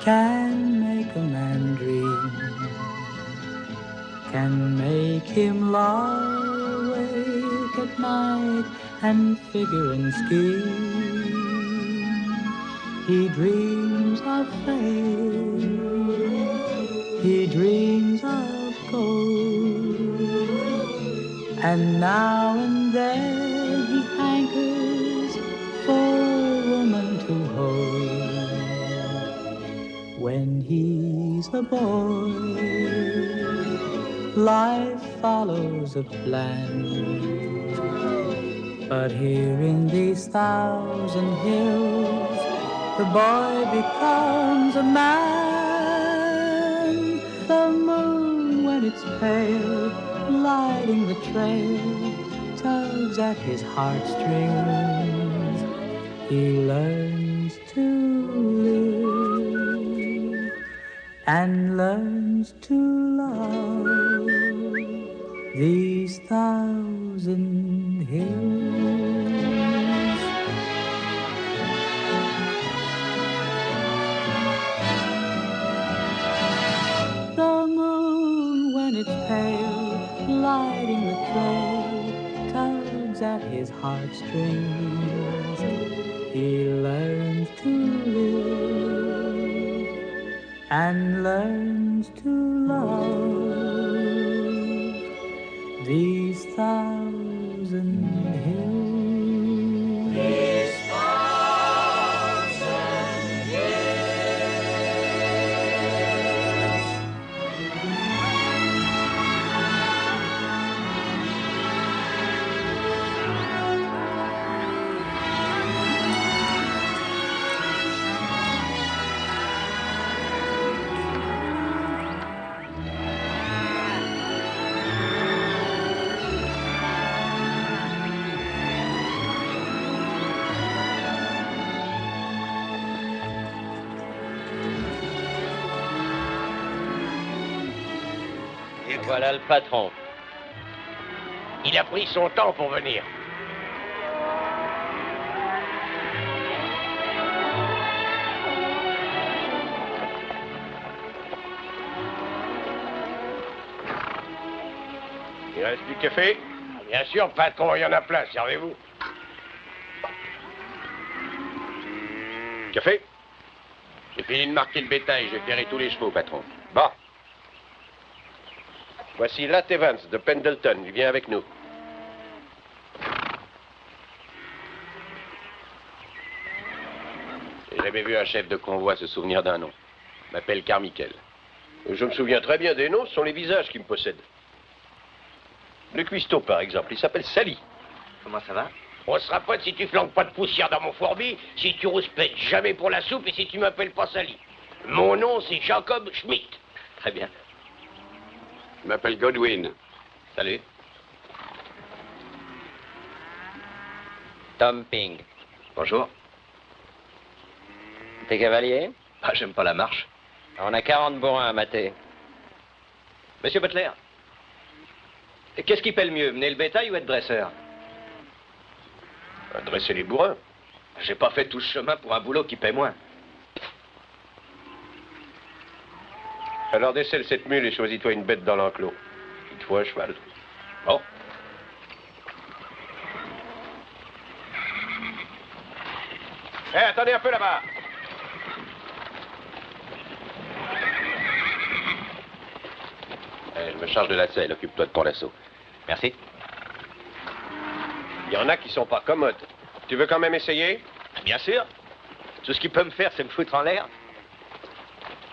can make a man dream, can make him lie awake at night and figure and scheme. He dreams of fame, he dreams of gold, and now and then he hankers for a woman to hold. When he's a boy, life follows a plan, but here in these 1,000 hills, the boy becomes a man. The moon, when it's pale, lighting the trail, tugs at his heartstrings. He learns to live and learns to love these 1,000 hills. The moon, when it's pale, lighting the trail, tugs at his heartstrings. He learns to live and learns to love these 1,000 hills. These 1,000 hills. Voilà le patron. Il a pris son temps pour venir. Il reste du café? Bien sûr, patron, il y en a plein, servez-vous. Café? J'ai fini de marquer le bétail, j'ai ferré tous les chevaux, patron. Bon. Voici Lat Evans de Pendleton, il vient avec nous. J'ai jamais vu un chef de convoi se souvenir d'un nom. Je m'appelle Carmichael. Je me souviens très bien des noms, ce sont les visages qui me possèdent. Le cuistot, par exemple, il s'appelle Sally. Comment ça va? On sera potes si tu flanques pas de poussière dans mon fourbi, si tu rouspètes jamais pour la soupe et si tu m'appelles pas Sally. Mon nom, c'est Jacob Schmidt. Très bien. Je m'appelle Godwin. Salut. Tom Ping. Bonjour. T'es cavalier? Ah, j'aime pas la marche. On a 40 bourrins à mater. Monsieur Butler, qu'est-ce qui paie le mieux, mener le bétail ou être dresseur? Dresser les bourrins. J'ai pas fait tout ce chemin pour un boulot qui paie moins. Alors décèle cette mule et choisis-toi une bête dans l'enclos. Il te faut un cheval. Bon. Hé, attendez un peu là-bas. Je me charge de la selle, occupe-toi de ton lasso. Merci. Il y en a qui sont pas commodes. Tu veux quand même essayer? Bien sûr. Tout ce qu'il peut me faire, c'est me foutre en l'air.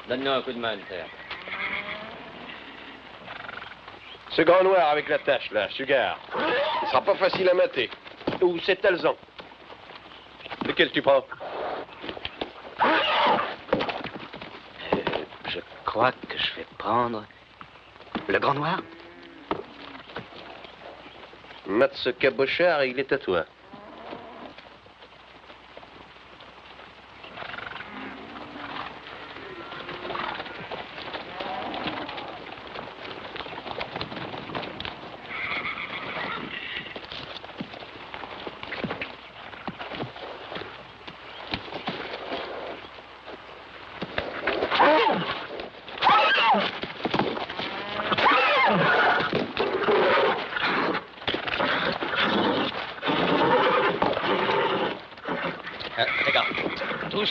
Donne-nous un coup de main, Hunter. Ce grand noir avec la tache, là, Sugar. Il sera pas facile à mater. Ou c'est Talzan. Lequel tu prends? Je crois que je vais prendre le grand noir. Mats Cabochard, il est à toi.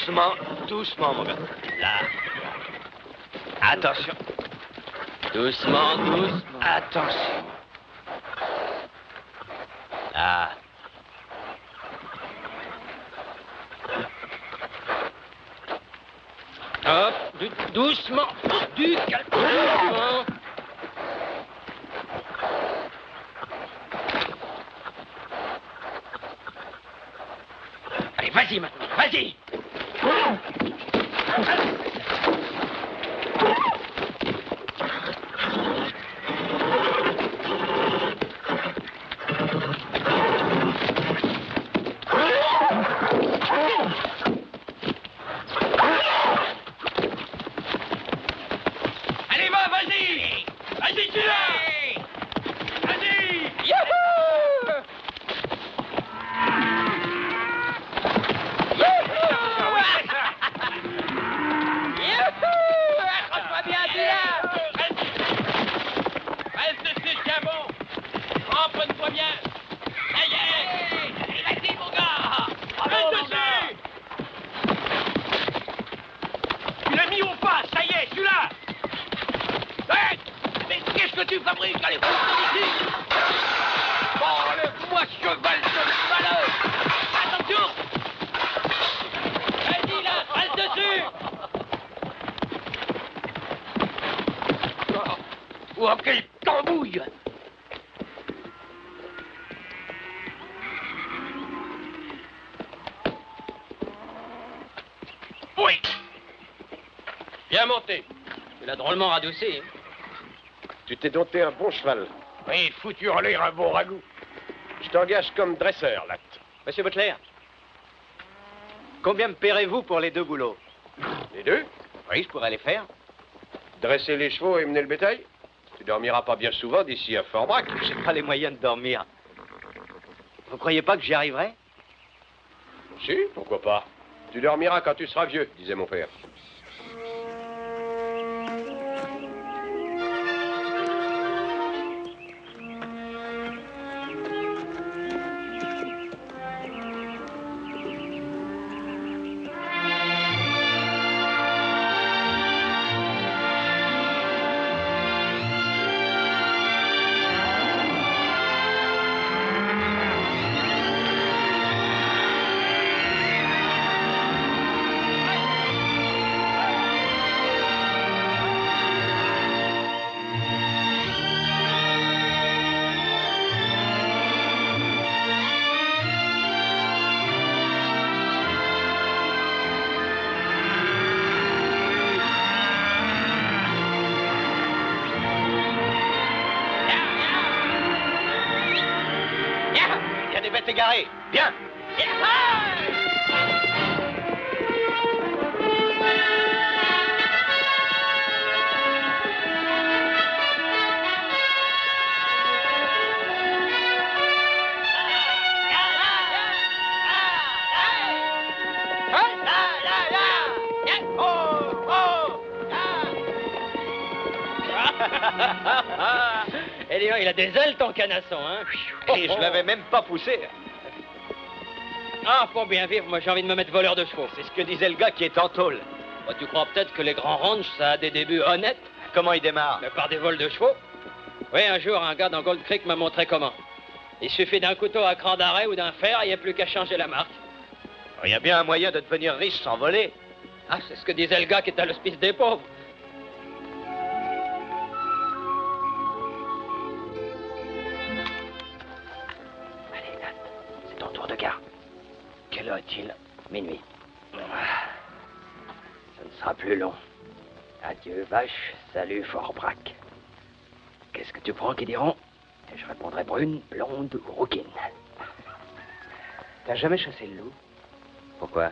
Doucement, doucement, mon gars. Là. Attention. Doucement, doucement. Attention. Là. Hop, doucement, du calme. Doucement. Allez, vas-y maintenant, vas-y. Allez, va, vas-y. Vas-y, tu l'as. Vas-y. Youhou. Accroche-toi bien, Dylan. Reste dessus, tiens bon. Emprunte-toi bien. Ça y est. Vas-y, mon gars. Reste dessus. Tu l'as mis au pas, ça y est, tu l'as. Hey, mais qu'est-ce que tu fabriques? Allez, fous-toi d'ici. Bon, lève-moi, cheval de malheur. Attention. Vas-y, là, reste dessus. Oh, quelle tambouille! Oui! Bien monté. Tu l'as drôlement radouci, hein? Tu t'es dompté un bon cheval. Oui, foutu en l'air un bon ragoût. Je t'engage comme dresseur, Latte. Monsieur Butler, combien me paierez-vous pour les 2 boulots? Les deux? Oui, je pourrais les faire. Dresser les chevaux et mener le bétail? Tu dormiras pas bien souvent d'ici à Fort-Brac. J'ai pas les moyens de dormir. Vous croyez pas que j'y arriverai? Si, pourquoi pas. Tu dormiras quand tu seras vieux, disait mon père. Égaré. Bien. Eh dis donc, il a des ailes ton canasson, hein? Et je l'avais même pas poussé. Ah, pour bien vivre, moi j'ai envie de me mettre voleur de chevaux. C'est ce que disait le gars qui est en tôle. Bah, tu crois peut-être que les grands ranchs, ça a des débuts honnêtes? Comment il démarre? Mais par des vols de chevaux. Oui, un jour, un gars dans Gold Creek m'a montré comment. Il suffit d'un couteau à cran d'arrêt ou d'un fer, il n'y a plus qu'à changer la marque. Il y a bien un moyen de devenir riche sans voler. Ah, c'est ce que disait le gars qui est à l'hospice des pauvres. Allez, Nat, c'est ton tour de garde. Quelle heure est-il? Minuit. Ça ne sera plus long. Adieu, vache. Salut, Fort-Brac. Qu'est-ce que tu prends qu'ils diront? Et je répondrai brune, blonde ou rouquine. T'as jamais chassé le loup? Pourquoi?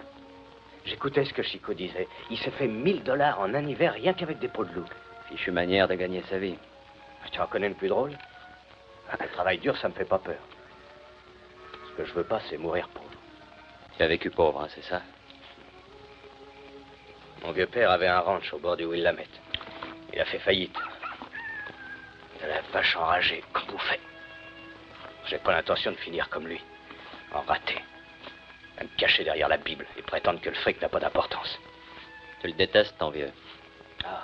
J'écoutais ce que Chico disait. Il s'est fait 1000 $ en un hiver rien qu'avec des peaux de loup. Fichue manière de gagner sa vie. Tu en connais le plus drôle? Le travail dur, ça me fait pas peur. Ce que je veux pas, c'est mourir pauvre. Tu as vécu pauvre, hein, c'est ça? Mon vieux père avait un ranch au bord du Willamette. Il a fait faillite. De la vache enragée, comme vous faites. J'ai pas l'intention de finir comme lui, en raté. À me cacher derrière la Bible et prétendre que le fric n'a pas d'importance. Tu le détestes, ton vieux. Ah.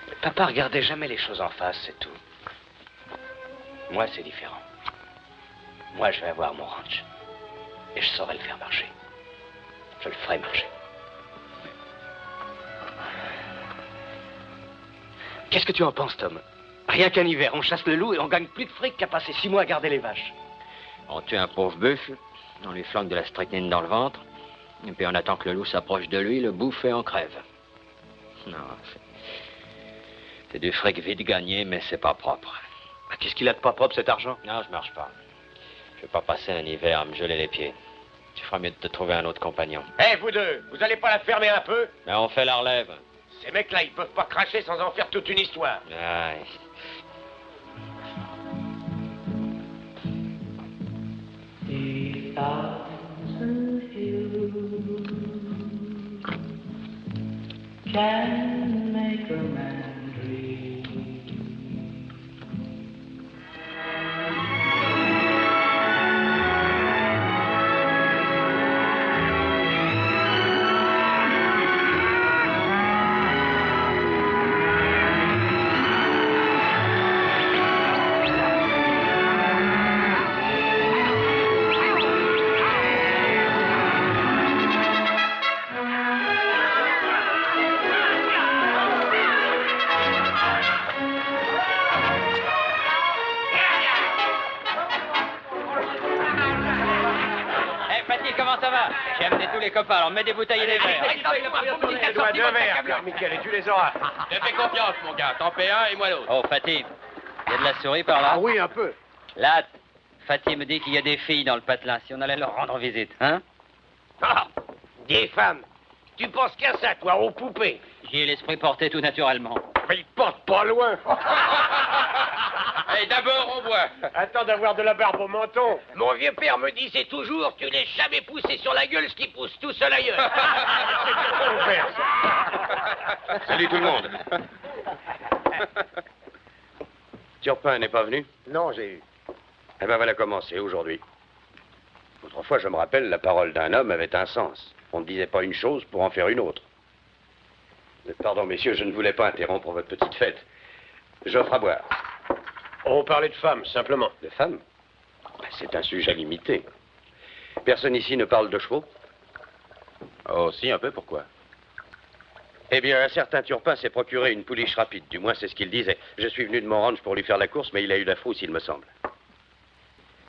Mais papa regardait jamais les choses en face, c'est tout. Moi, c'est différent. Moi, je vais avoir mon ranch. Et je saurai le faire marcher. Je le ferai marcher. Qu'est-ce que tu en penses, Tom? Rien qu'un hiver, on chasse le loup et on gagne plus de fric qu'à passer 6 mois à garder les vaches. On tue un pauvre buffle, on lui flanque de la strychnine dans le ventre, et puis on attend que le loup s'approche de lui, le bouffe et on crève. Non, c'est du fric vite gagné, mais c'est pas propre. Qu'est-ce qu'il a de pas propre, cet argent? Non, je marche pas. Je vais pas passer un hiver à me geler les pieds. Tu feras mieux de te trouver un autre compagnon. Eh, vous deux, vous allez pas la fermer un peu? Mais on fait la relève. Ces mecs-là, ils peuvent pas cracher sans en faire toute une histoire. Ouais. A thousand hills can make a man dream. Comment ça va? J'ai amené tous les copains, alors mets des bouteilles et des verres. Tu dois 2 verres, Pierre Michel, et tu les auras. Je te fais confiance, mon gars. T'en paies un et moi l'autre. Oh, Fatih, il y a de la souris par là? Ah oui, un peu. Là, Fatih me dit qu'il y a des filles dans le patelin, si on allait leur rendre visite, hein? Ah, des femmes. Tu penses qu'à ça, toi, aux poupées? J'y ai l'esprit porté tout naturellement. Mais ils portent pas loin. Allez, d'abord, on voit. Attends d'avoir de la barbe au menton. Mon vieux père me disait toujours, tu n'es jamais poussé sur la gueule ce qui pousse tout seul ailleurs. Ton père, ça. Salut tout le monde. Turpin n'est pas venu? Non, j'ai eu. Eh ben voilà commencer aujourd'hui. Autrefois, je me rappelle, la parole d'un homme avait un sens. On ne disait pas une chose pour en faire une autre. Pardon, messieurs, je ne voulais pas interrompre votre petite fête. J'offre à boire. On parlait de femmes, simplement. De femmes? C'est un sujet limité. Personne ici ne parle de chevaux? Oh, si, un peu, pourquoi? Eh bien, un certain Turpin s'est procuré une pouliche rapide. Du moins, c'est ce qu'il disait. Je suis venu de mon ranch pour lui faire la course, mais il a eu la frousse, il me semble.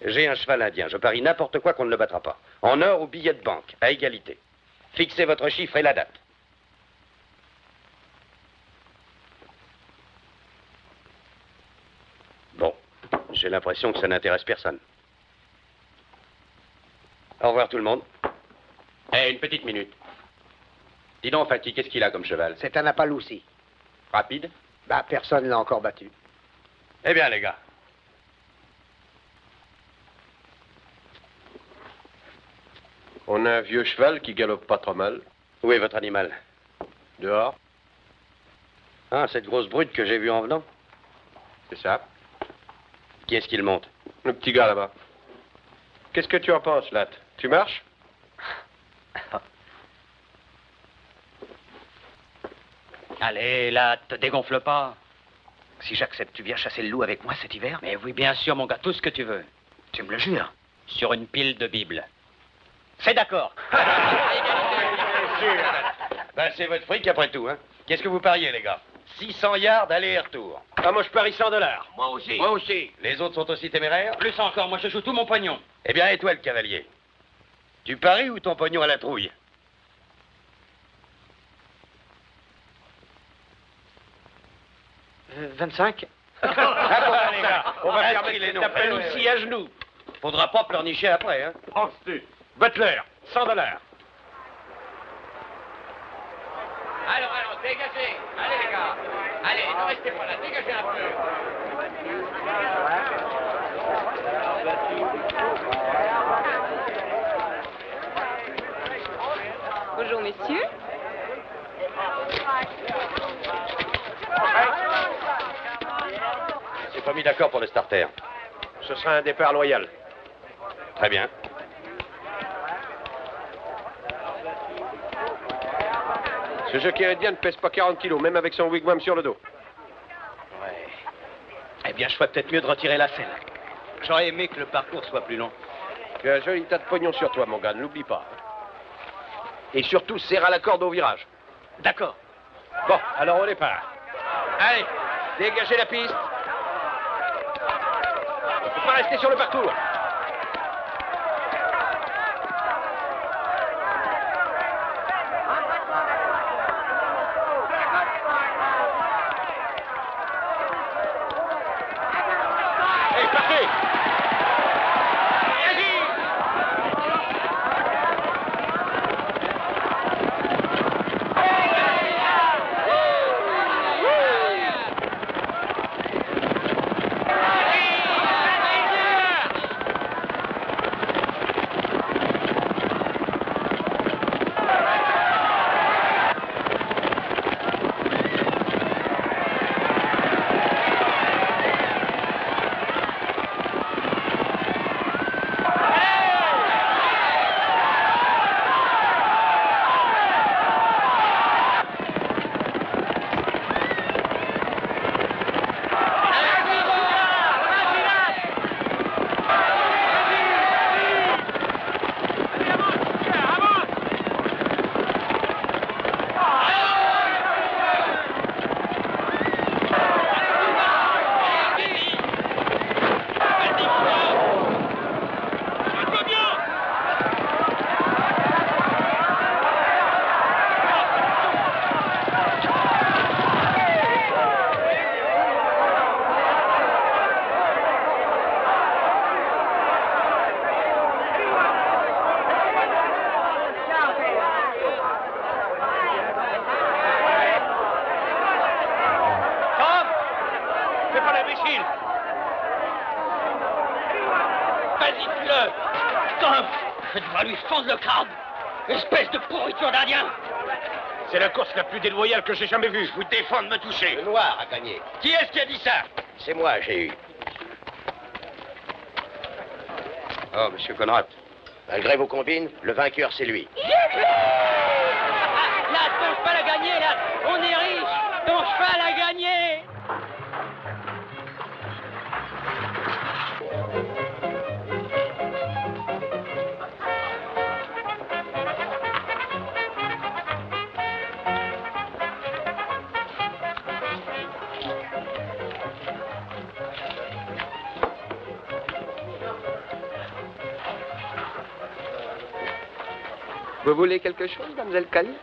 J'ai un cheval indien. Je parie n'importe quoi qu'on ne le battra pas. En or ou billet de banque, à égalité. Fixez votre chiffre et la date. Bon, j'ai l'impression que ça n'intéresse personne. Au revoir tout le monde. Eh, une petite minute. Dis donc, Fatih, qu'est-ce qu'il a comme cheval? C'est un Appaloussi. Rapide? Bah, personne l'a encore battu. Eh bien, les gars. On a un vieux cheval qui galope pas trop mal. Où est votre animal? Dehors. Ah, cette grosse brute que j'ai vue en venant. C'est ça. Qui est-ce qu'il monte? Le petit gars là-bas. Qu'est-ce que tu en penses, Latte? Tu marches? Allez, là, te dégonfle pas. Si j'accepte, tu viens chasser le loup avec moi cet hiver? Mais oui, bien sûr, mon gars, tout ce que tu veux. Tu me le jures? Sur une pile de Bible. C'est d'accord. Ben, c'est votre fric après tout, hein. Qu'est-ce que vous pariez, les gars? 600 yards aller et retour. Ah, moi, je parie $100. Moi aussi. Moi aussi. Les autres sont aussi téméraires? Plus encore, moi je joue tout mon pognon. Eh bien, et toi, le cavalier? Tu paries ou ton pognon à la trouille? « 25 » D'accord, les gars. On va faire Inscris les noms. T'appelles aussi à genoux. Faudra pas pleurnicher après, hein. Penses-tu? Butler, $100. Alors, dégagez. Allez, les gars. Allez, ne restez pas là. Dégagez un peu. Bonjour, messieurs. C'est pas mis d'accord pour le starter. Ce sera un départ loyal. Très bien. Ce jockey indien ne pèse pas 40 kilos, même avec son wigwam sur le dos. Ouais. Eh bien, je ferais peut-être mieux de retirer la selle. J'aurais aimé que le parcours soit plus long. Tu as un joli tas de pognon sur toi, mon gars, ne l'oublie pas. Et surtout, serre à la corde au virage. D'accord. Bon, alors on départ. Allez, dégagez la piste. Il ne faut pas rester sur le parcours. Allez, partez. Vas-y, tue-le. Stop. Je dois lui fendre le crâne. Espèce de pourriture d'Indien. C'est la course la plus déloyale que j'ai jamais vue. Je vous défends de me toucher. Le noir a gagné. Qui est-ce qui a dit ça? C'est moi, j'ai eu. Oh, monsieur Conrad. Malgré vos combines, le vainqueur, c'est lui. Là, ton cheval a gagné, là. On est riche. Ton cheval a gagné. Vous voulez quelque chose, mademoiselle Cali?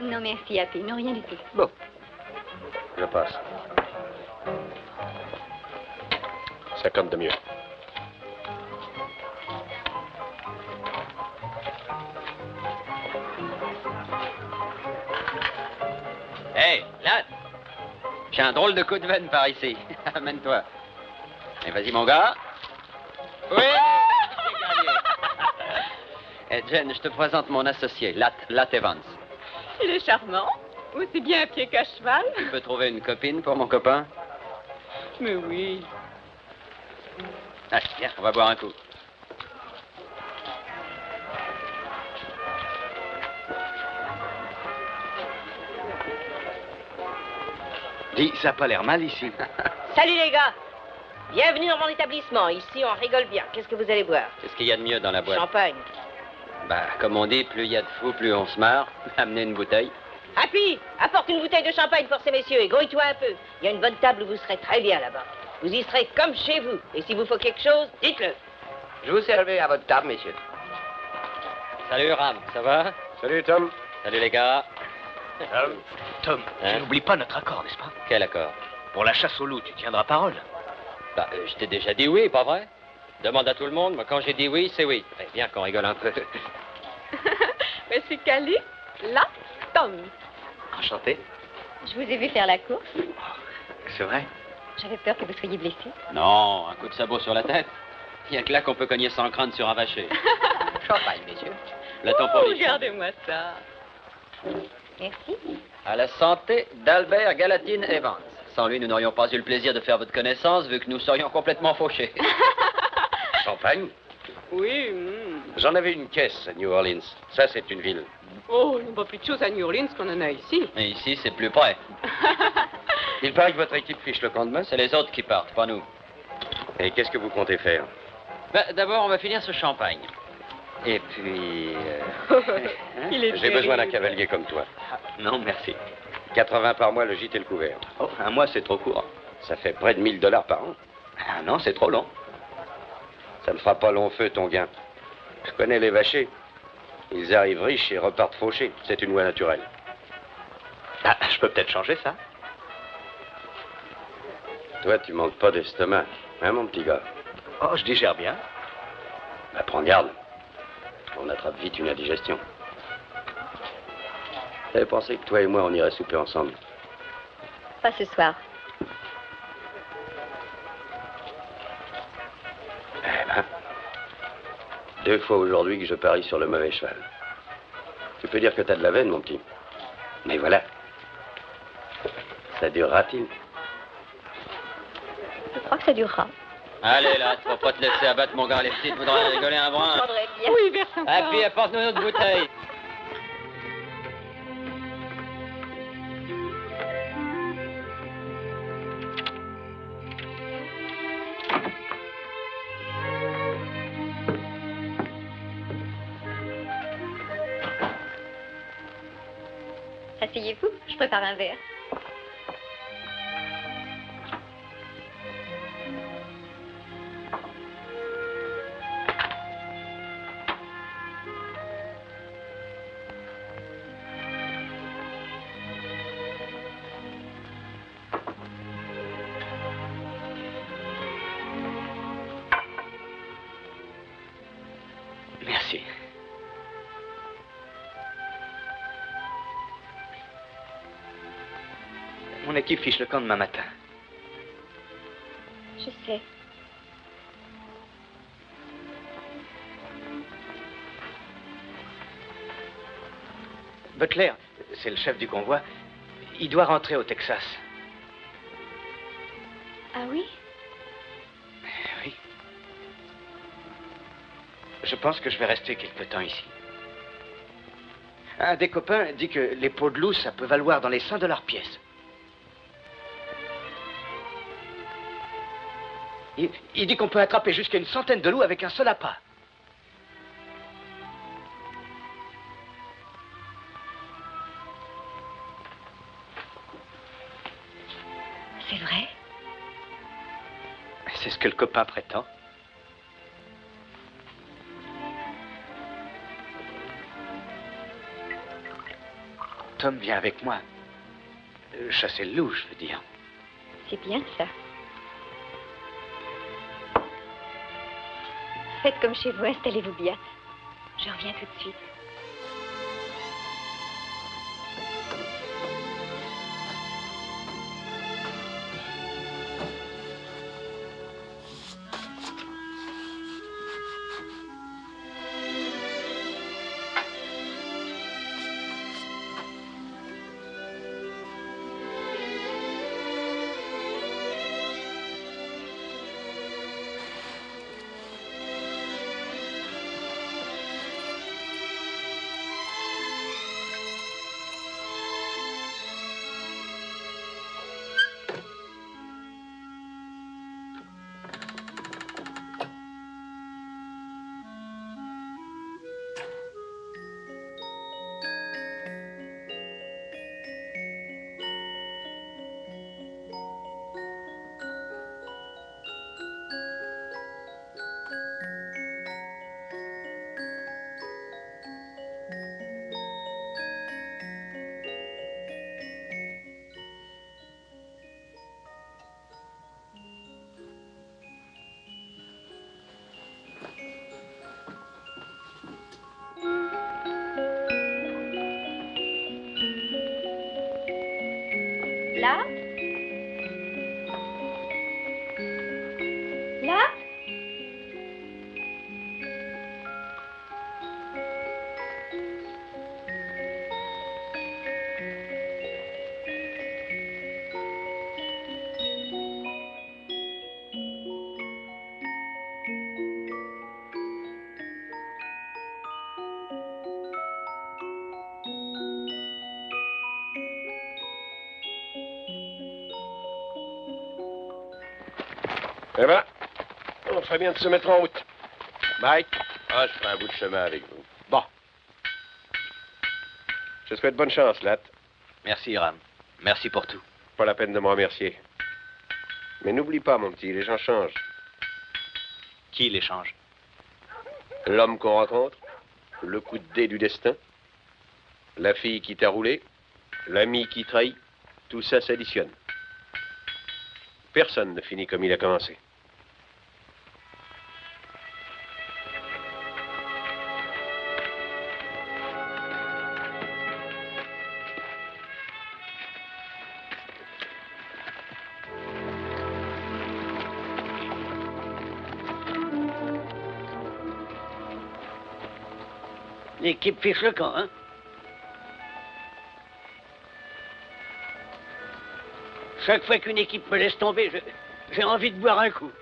Non, merci, Happy. Non, rien du tout. Bon. Je passe. 50 de mieux. Hé, là, j'ai un drôle de coup de veine par ici. Amène-toi. Et vas-y, mon gars. Oui, j'ai gagné. Eh, Jen, je te présente mon associé, Lat Evans. Il est charmant. Aussi bien à pied qu'à cheval. Tu peux trouver une copine pour mon copain? Mais oui. Allez, viens, on va boire un coup. Dis, ça n'a pas l'air mal ici. Salut les gars. Bienvenue dans mon établissement. Ici, on rigole bien. Qu'est-ce que vous allez boire? Qu'est-ce qu'il y a de mieux dans la boîte? Champagne. Bah, comme on dit, plus il y a de fous, plus on se marre. Amenez une bouteille. Happy, apporte une bouteille de champagne pour ces messieurs et grouille-toi un peu. Il y a une bonne table où vous serez très bien là-bas. Vous y serez comme chez vous. Et si vous faut quelque chose, dites-le. Je vous servais à votre table, messieurs. Salut, Ram, ça va? Salut, Tom. Salut, les gars. Tom, Hein? tu n'oublies pas notre accord, n'est-ce pas? Quel accord? Pour la chasse au loup, tu tiendras parole. Bah, je t'ai déjà dit oui, pas vrai? Demande à tout le monde, moi, quand j'ai dit oui, c'est oui. Eh bien qu'on rigole un peu. Monsieur Cali, là, Tom. Enchanté. Je vous ai vu faire la course. C'est vrai? J'avais peur que vous soyez blessé. Non, un coup de sabot sur la tête. Il n'y a que là qu'on peut cogner sans crainte sur un vacher. Champagne, messieurs. La temporise. Regardez-moi ça. Merci. À la santé d'Albert Galatine Evans. Sans lui, nous n'aurions pas eu le plaisir de faire votre connaissance, vu que nous serions complètement fauchés. Champagne? Oui. J'en avais une caisse à New Orleans. Ça, c'est une ville Oh, il n'y a pas plus de choses à New Orleans qu'on en a ici. Et ici, c'est plus près. Il paraît que votre équipe fiche le camp demain. C'est les autres qui partent, pas nous. Et qu'est-ce que vous comptez faire? D'abord, on va finir ce champagne. Et puis... J'ai besoin d'un cavalier comme toi. Non, merci. 80 par mois, le gîte et le couvert. Oh, un mois, c'est trop court. Ça fait près de $1000 par an. Ah non, c'est trop long. Ça ne fera pas long feu, ton gain. Je connais les vachers. Ils arrivent riches et repartent fauchés. C'est une loi naturelle. Ah, je peux peut-être changer ça. Toi, tu manques pas d'estomac, hein, mon petit gars? Oh, je digère bien. Bah, prends garde. On attrape vite une indigestion. J'avais pensé que toi et moi, on irait souper ensemble. Pas ce soir. Eh ben, 2 fois aujourd'hui que je parie sur le mauvais cheval. Tu peux dire que t'as de la veine, mon petit. Mais voilà. Ça durera-t-il? Je crois que ça durera. Allez, là, tu vas pas te laisser abattre, mon gars. Les petites voudraient rigoler un brin. Je prendrais bien. Oui, vers sympa. Ah, puis apporte-nous notre bouteille. Asseyez-vous, je prépare un verre. Merci. Mon équipe fiche le camp demain matin. Je sais. Butler, c'est le chef du convoi. Il doit rentrer au Texas. Ah oui? Oui. Je pense que je vais rester quelque temps ici. Un des copains dit que les peaux de loup, ça peut valoir dans les $100 pièce. Il dit qu'on peut attraper jusqu'à une centaine de loups avec un seul appât. C'est vrai? C'est ce que le copain prétend. Tom vient avec moi. Chasser le loup, je veux dire. C'est bien ça. Faites comme chez vous, installez-vous bien. Je reviens tout de suite. Là? Là? Eh ben, on ferait bien de se mettre en route. Mike? Ah, je ferai un bout de chemin avec vous. Bon. Je te souhaite bonne chance, Lat. Merci, Hiram. Merci pour tout. Pas la peine de me remercier. Mais n'oublie pas, mon petit, les gens changent. Qui les change? L'homme qu'on rencontre, le coup de dé du destin, la fille qui t'a roulé, l'ami qui trahit, tout ça s'additionne. Personne ne finit comme il a commencé. L'équipe fiche le camp, hein? Chaque fois qu'une équipe me laisse tomber, j'ai envie de boire un coup.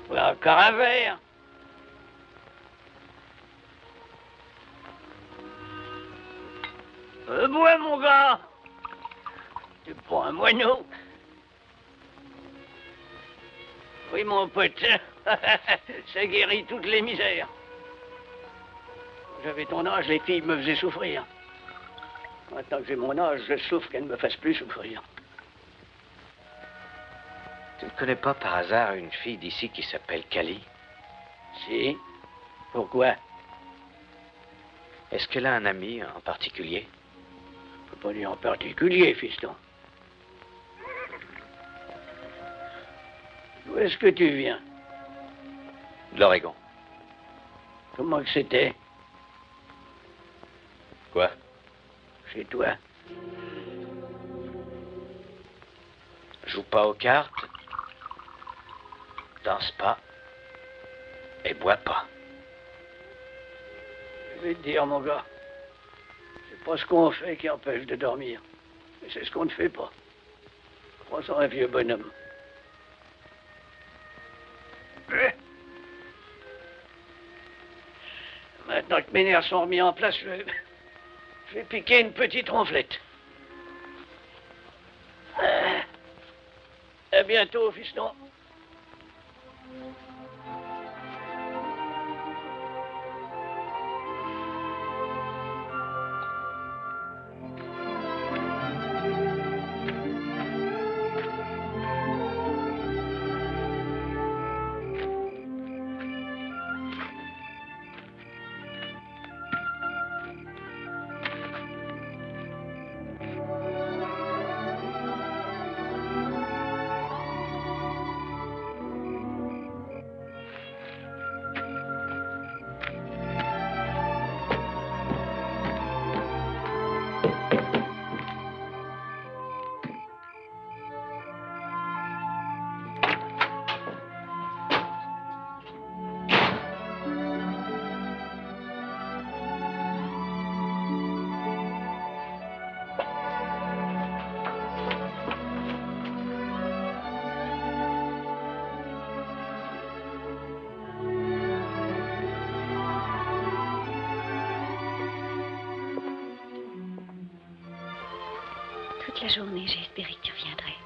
Voilà, encore un verre. Bois, mon gars. Tu prends un moineau. Oui, mon pote. Ça guérit toutes les misères. J'avais ton âge, les filles me faisaient souffrir. Maintenant que j'ai mon âge, je souffre qu'elles ne me fassent plus souffrir. Tu ne connais pas par hasard une fille d'ici qui s'appelle Cali? Si. Pourquoi? Est-ce qu'elle a un ami en particulier? Je peux pas dire en particulier, fiston. D'où est-ce que tu viens? De l'Oregon. Comment que c'était? Quoi? Chez toi. Joue pas aux cartes, danse pas et bois pas. Je vais te dire, mon gars, c'est pas ce qu'on fait qui empêche de dormir, mais c'est ce qu'on ne fait pas. Crois-en un vieux bonhomme. Maintenant que mes nerfs sont remis en place, je vais piquer une petite ronflette. À bientôt, fiston. Toute la journée, j'ai espéré que tu reviendrais.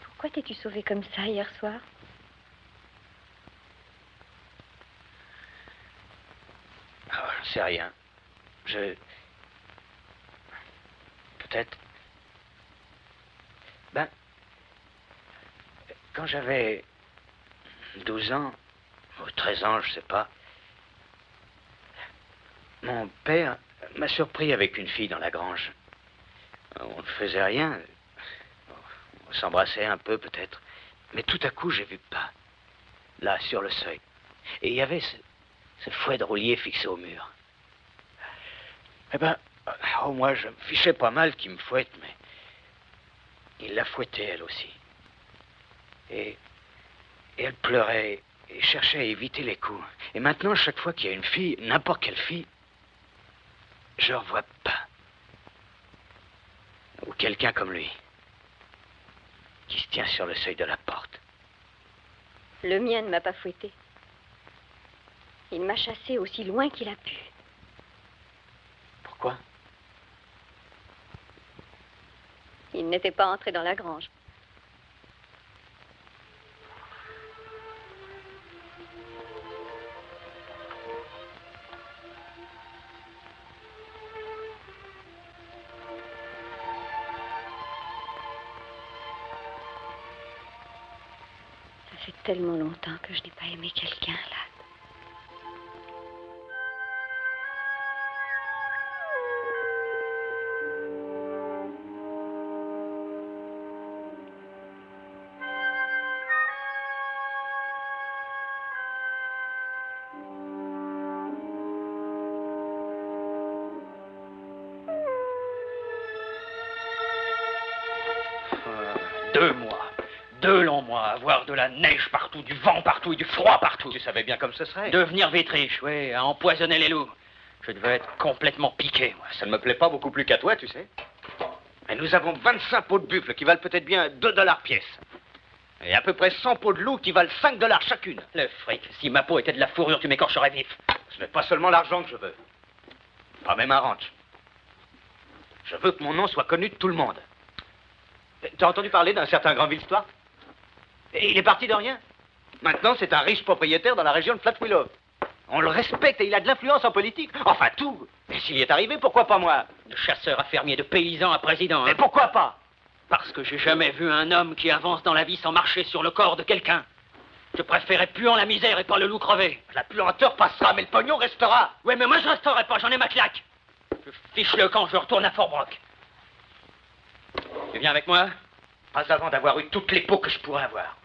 Pourquoi t'es-tu sauvé comme ça hier soir? Ah, j'en sais rien. Peut-être... Ben... Quand j'avais 12 ans, ou 13 ans, je sais pas, mon père m'a surpris avec une fille dans la grange. On ne faisait rien. On s'embrassait un peu, peut-être. Mais tout à coup, j'ai vu pas. Là, sur le seuil. Et il y avait ce fouet de roulier fixé au mur. Eh ben, moi, je me fichais pas mal qu'il me fouette, mais... il la fouettait, elle aussi. Et elle pleurait et cherchait à éviter les coups. Et maintenant, chaque fois qu'il y a une fille, n'importe quelle fille, je revois pas. Ou quelqu'un comme lui, qui se tient sur le seuil de la porte. Le mien ne m'a pas fouetté. Il m'a chassé aussi loin qu'il a pu. Pourquoi? Il n'était pas entré dans la grange. Ça fait tellement longtemps que je n'ai pas aimé quelqu'un, là. Deux longs mois, avoir de la neige partout, du vent partout et du froid partout. Tu savais bien comme ce serait. Devenir vétriche, oui, à empoisonner les loups. Je devais être complètement piqué, moi. Ça ne me plaît pas beaucoup plus qu'à toi, tu sais. Et nous avons 25 peaux de buffle qui valent peut-être bien $2 pièce. Et à peu près 100 peaux de loup qui valent $5 chacune. Le fric, si ma peau était de la fourrure, tu m'écorcherais vif. Ce n'est pas seulement l'argent que je veux. Pas même un ranch. Je veux que mon nom soit connu de tout le monde. Tu as entendu parler d'un certain Granville Stuart? Et il est parti de rien. Maintenant, c'est un riche propriétaire dans la région de Flat Willow. On le respecte et il a de l'influence en politique. Enfin, tout. Mais s'il y est arrivé, pourquoi pas moi? De chasseur à fermier, de paysan à président. Mais pourquoi pas? Parce que j'ai jamais vu un homme qui avance dans la vie sans marcher sur le corps de quelqu'un. Je préférais puant la misère et pas le loup crevé. La puanteur passera, mais le pognon restera. Ouais, mais moi je resterai pas, j'en ai ma claque. Je fiche le camp, je retourne à Fort Brock. Tu viens avec moi? Pas avant d'avoir eu toutes les peaux que je pourrais avoir.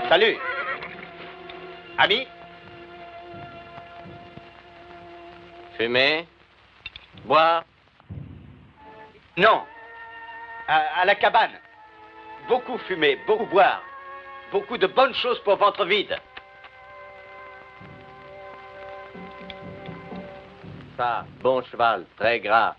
Salut. Ami? Fumer? Boire? Non. À la cabane. Beaucoup fumer, beaucoup boire. Beaucoup de bonnes choses pour ventre vide. Ça, bon cheval, très gras.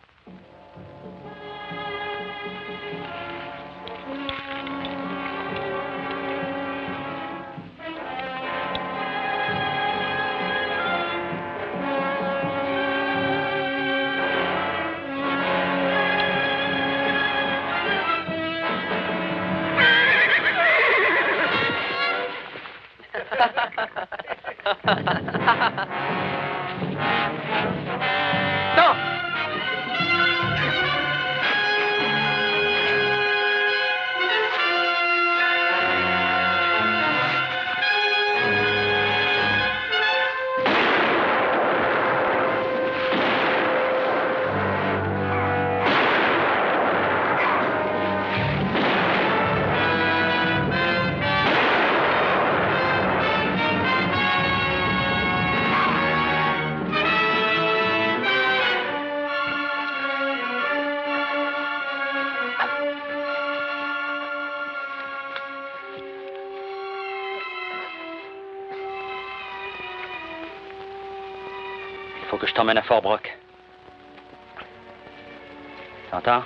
que je t'emmène à Fort Brock. T'entends?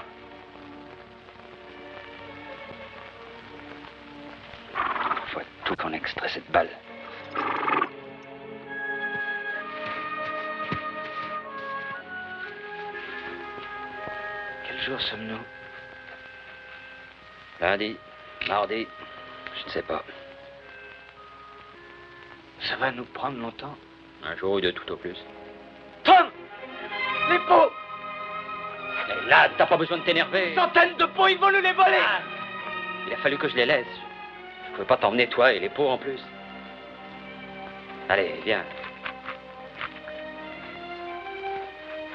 Faut tout qu'on extrait cette balle. Quel jour sommes-nous? Lundi, mardi, je ne sais pas. Ça va nous prendre longtemps? Un jour ou deux tout au plus. Tom! Les pots! Et là, t'as pas besoin de t'énerver. Centaines de pots, ils vont nous les voler! Ah, il a fallu que je les laisse. Je ne peux pas t'emmener toi et les pots en plus. Allez, viens.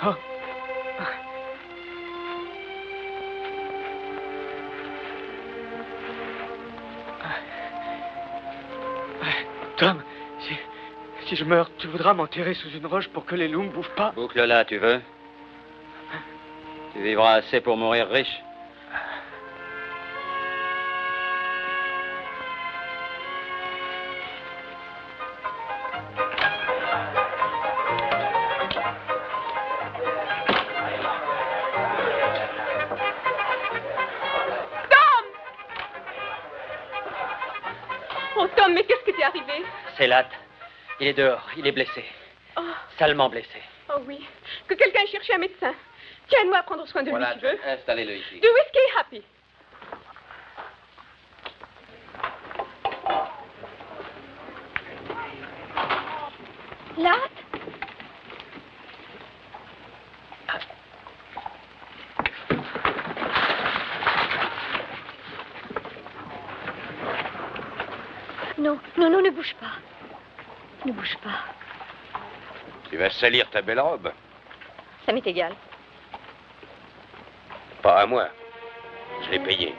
Oh. Tom, si je meurs, tu voudras m'enterrer sous une roche pour que les loups ne bouffent pas? Boucle là, tu veux? Tu vivras assez pour mourir riche. Oh, Tom, mais qu'est-ce qui t'est arrivé? C'est Latt. Il est dehors. Il est blessé. Oh. Salement blessé. Oh oui. Que quelqu'un cherche un médecin. Tiens-moi à prendre soin de lui, tu veux. Installez-le ici. Du whisky, Happy. Latt? Non, non, non, ne bouge pas. Ne bouge pas. Tu vas salir ta belle robe. Ça m'est égal. Pas à moi. Je l'ai payé.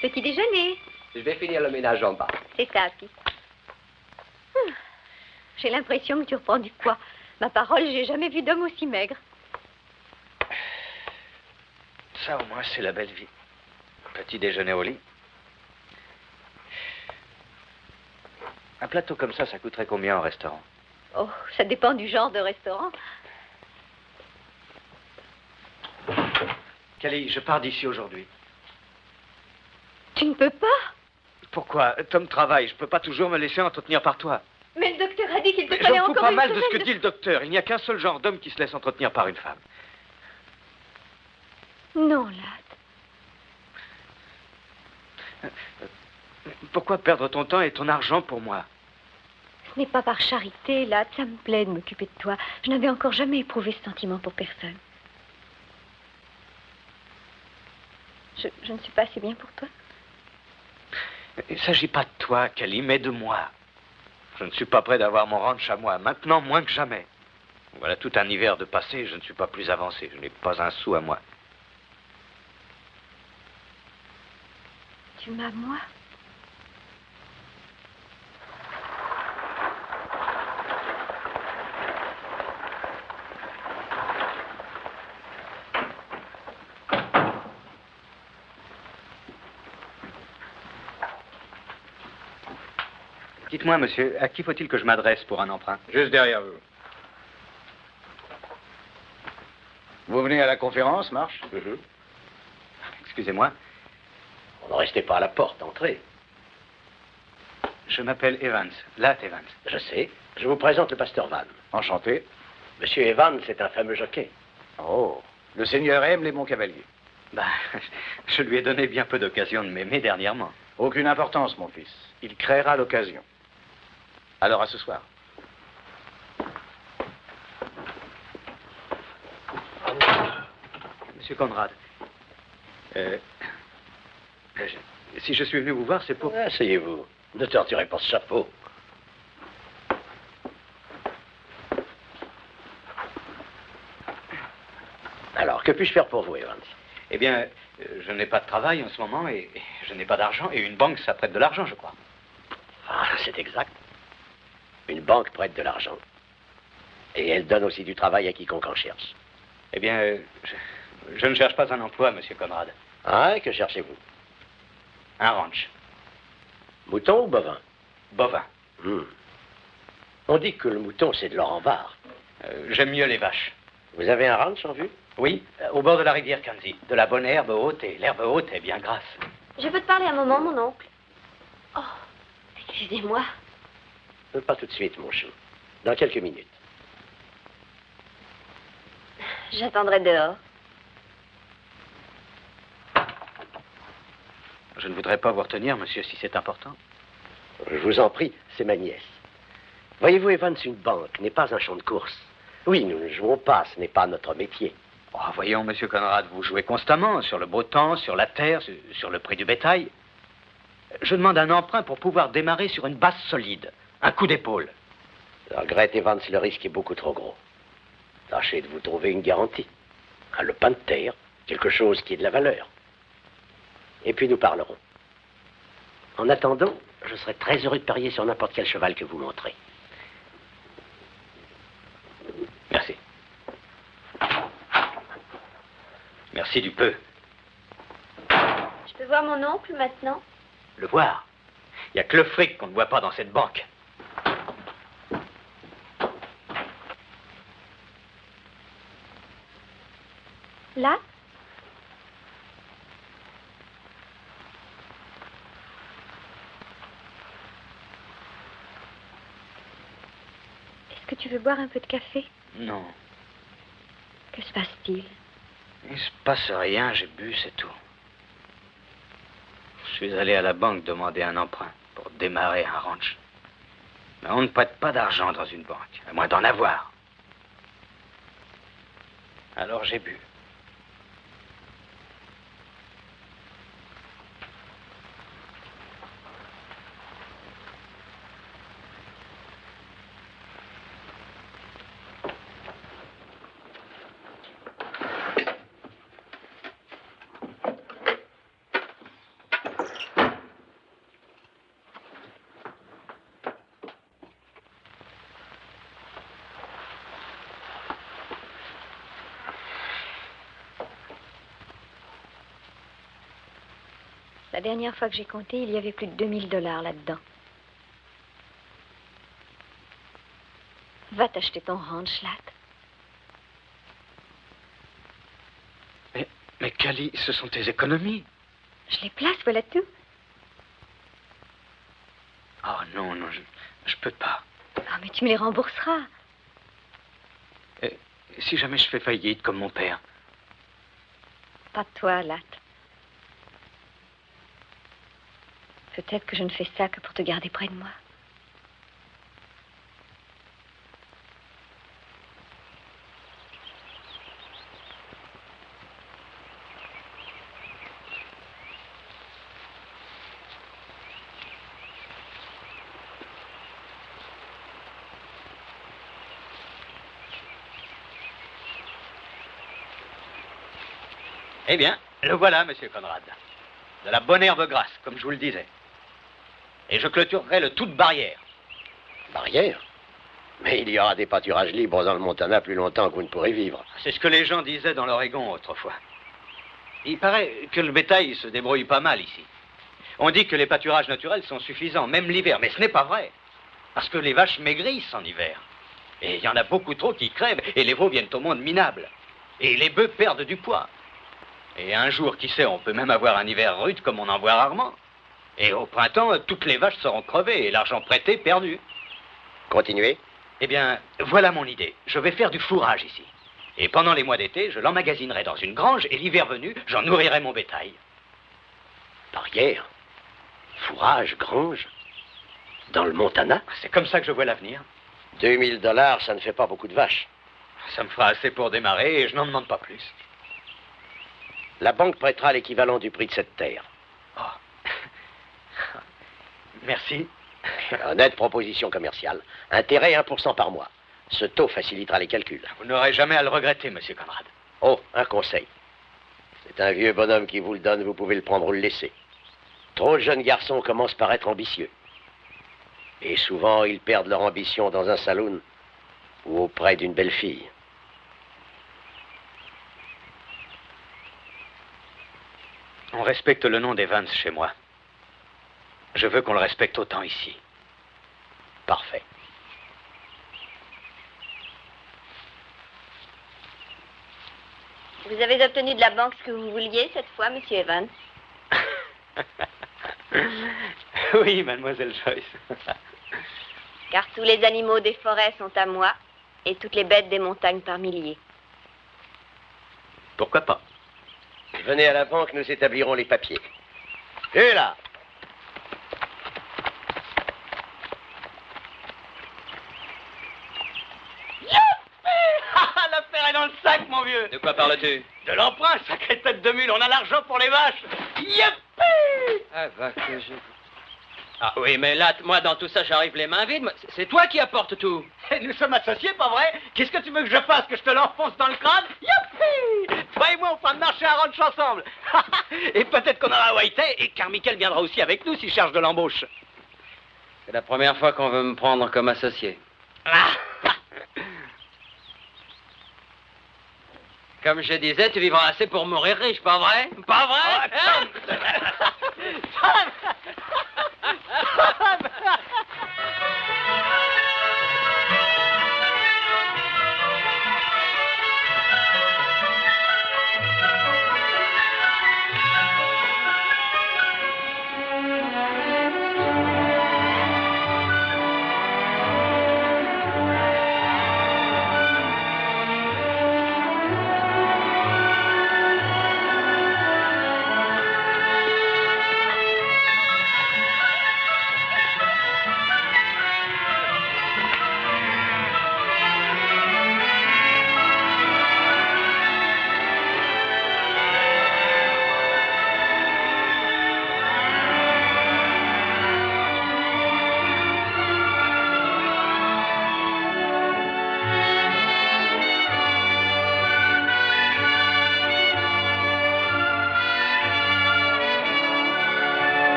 Petit déjeuner. Je vais finir le ménage en bas. C'est ça, Happy. J'ai l'impression que tu reprends du poids. Ma parole, j'ai jamais vu d'homme aussi maigre. Ça, au moins, c'est la belle vie. Petit déjeuner au lit. Un plateau comme ça coûterait combien au restaurant? Oh, ça dépend du genre de restaurant. Callie, je pars d'ici aujourd'hui. Tu ne peux pas? Pourquoi? Tom travaille. Je peux pas toujours me laisser entretenir par toi. Mais le docteur a dit qu'il te Mais fallait j'en fous encore pas une mal de ce semaine que dit le docteur. Il n'y a qu'un seul genre d'homme qui se laisse entretenir par une femme. Non, Latt. Pourquoi perdre ton temps et ton argent pour moi? Ce n'est pas par charité, Latt. Ça me plaît de m'occuper de toi. Je n'avais encore jamais éprouvé ce sentiment pour personne. Je ne suis pas assez bien pour toi? Il ne s'agit pas de toi, Callie, mais de moi. Je ne suis pas prêt d'avoir mon ranch à moi, maintenant moins que jamais. Voilà tout un hiver de passé, je ne suis pas plus avancé. Je n'ai pas un sou à moi. Tu m'as, moi? Dites-moi, monsieur, à qui faut-il que je m'adresse pour un emprunt? Juste derrière vous. Vous venez à la conférence, Marche? Excusez-moi. On ne restait pas à la porte, entrez. Je m'appelle Evans, Latt Evans. Je sais. Je vous présente le pasteur Van. Enchanté. Monsieur Evans, c'est un fameux jockey. Oh, le Seigneur aime les bons cavaliers. Ben, je lui ai donné bien peu d'occasions de m'aimer dernièrement. Aucune importance, mon fils. Il créera l'occasion. Alors, à ce soir. Monsieur Conrad, si je suis venu vous voir, c'est pour... Asseyez-vous. Ne torturez pas ce chapeau. Alors, que puis-je faire pour vous, Evans? Eh bien, je n'ai pas de travail en ce moment et je n'ai pas d'argent. Et une banque, ça prête de l'argent, je crois. Ah, c'est exact. Une banque prête de l'argent. Et elle donne aussi du travail à quiconque en cherche. Eh bien, Je ne cherche pas un emploi, monsieur Conrad. Ah, que cherchez-vous? Un ranch. Mouton ou bovin? Bovin. On dit que le mouton, c'est de l'or en barre. J'aime mieux les vaches. Vous avez un ranch en vue? Oui, au bord de la rivière Kanzi. De la bonne herbe haute, et l'herbe haute est bien grasse. Je peux te parler un moment, mon oncle? Oh, excusez-moi. Pas tout de suite, mon chou. Dans quelques minutes. J'attendrai dehors. Je ne voudrais pas vous retenir, monsieur, si c'est important. Je vous en prie, c'est ma nièce. Voyez-vous, Evans, une banque n'est pas un champ de course. Oui, nous ne jouons pas, ce n'est pas notre métier. Oh, voyons, monsieur Conrad, vous jouez constamment sur le beau temps, sur la terre, sur le prix du bétail. Je demande un emprunt pour pouvoir démarrer sur une base solide. Un coup d'épaule. Je regrette, Evans, le risque est beaucoup trop gros. Tâchez de vous trouver une garantie. Un lopin de terre, quelque chose qui ait de la valeur. Et puis nous parlerons. En attendant, je serai très heureux de parier sur n'importe quel cheval que vous montrez. Merci. Merci du peu. Je peux voir mon oncle maintenant? Le voir? Il n'y a que le fric qu'on ne voit pas dans cette banque. Là? Est-ce que tu veux boire un peu de café? Non. Que se passe-t-il? Il se passe rien, j'ai bu, c'est tout. Je suis allé à la banque demander un emprunt pour démarrer un ranch. Mais on ne prête pas d'argent dans une banque, à moins d'en avoir. Alors j'ai bu. La dernière fois que j'ai compté, il y avait plus de 2000 $ là-dedans. Va t'acheter ton ranch, Latt. Mais Cali, ce sont tes économies. Je les place, voilà tout. Oh non, je peux pas. Ah, mais tu me les rembourseras. Et si jamais je fais faillite comme mon père? Pas toi, Latt. Peut-être que je ne fais ça que pour te garder près de moi. Eh bien, le voilà, monsieur Conrad. De la bonne herbe grasse, comme je vous le disais. Et je clôturerai le tout de barrière. Barrière? Mais il y aura des pâturages libres dans le Montana plus longtemps que vous ne pourrez vivre. C'est ce que les gens disaient dans l'Oregon autrefois. Il paraît que le bétail se débrouille pas mal ici. On dit que les pâturages naturels sont suffisants, même l'hiver, mais ce n'est pas vrai. Parce que les vaches maigrissent en hiver. Et il y en a beaucoup trop qui crèvent, et les veaux viennent au monde minables. Et les bœufs perdent du poids. Et un jour, qui sait, on peut même avoir un hiver rude comme on en voit rarement. Et au printemps, toutes les vaches seront crevées et l'argent prêté perdu. Continuez. Eh bien, voilà mon idée. Je vais faire du fourrage ici. Et pendant les mois d'été, je l'emmagasinerai dans une grange et l'hiver venu, j'en nourrirai mon bétail. Barrière? Fourrage, grange? Dans le Montana? C'est comme ça que je vois l'avenir. 2000 $, ça ne fait pas beaucoup de vaches. Ça me fera assez pour démarrer et je n'en demande pas plus. La banque prêtera l'équivalent du prix de cette terre. Oh. Merci. Honnête proposition commerciale. Intérêt 1% par mois. Ce taux facilitera les calculs. Vous n'aurez jamais à le regretter, monsieur Conrad. Oh, un conseil. C'est un vieux bonhomme qui vous le donne, vous pouvez le prendre ou le laisser. Trop de jeunes garçons commencent par être ambitieux. Et souvent, ils perdent leur ambition dans un saloon ou auprès d'une belle fille. On respecte le nom d'Evans chez moi. Je veux qu'on le respecte autant ici. Parfait. Vous avez obtenu de la banque ce que vous vouliez cette fois, monsieur Evans? Oui, mademoiselle Joyce. Car tous les animaux des forêts sont à moi et toutes les bêtes des montagnes par milliers. Pourquoi pas? Venez à la banque, nous établirons les papiers. Et là! L'affaire est dans le sac, mon vieux. De quoi parles-tu? De l'emprunt, sacrée tête de mule. On a l'argent pour les vaches. Youpi! Ah, va que je... Ah oui, mais là, moi, dans tout ça, j'arrive les mains vides. C'est toi qui apportes tout. Nous sommes associés, pas vrai? Qu'est-ce que tu veux que je fasse? Que je te l'enfonce dans le crâne? Youpi! Toi et moi, on fera marcher un ranch ensemble. Et peut-être qu'on aura Whitey et Carmichael viendra aussi avec nous s'il cherche de l'embauche. C'est la première fois qu'on veut me prendre comme associé. Comme je disais, tu vivras assez pour mourir riche, pas vrai? Pas vrai?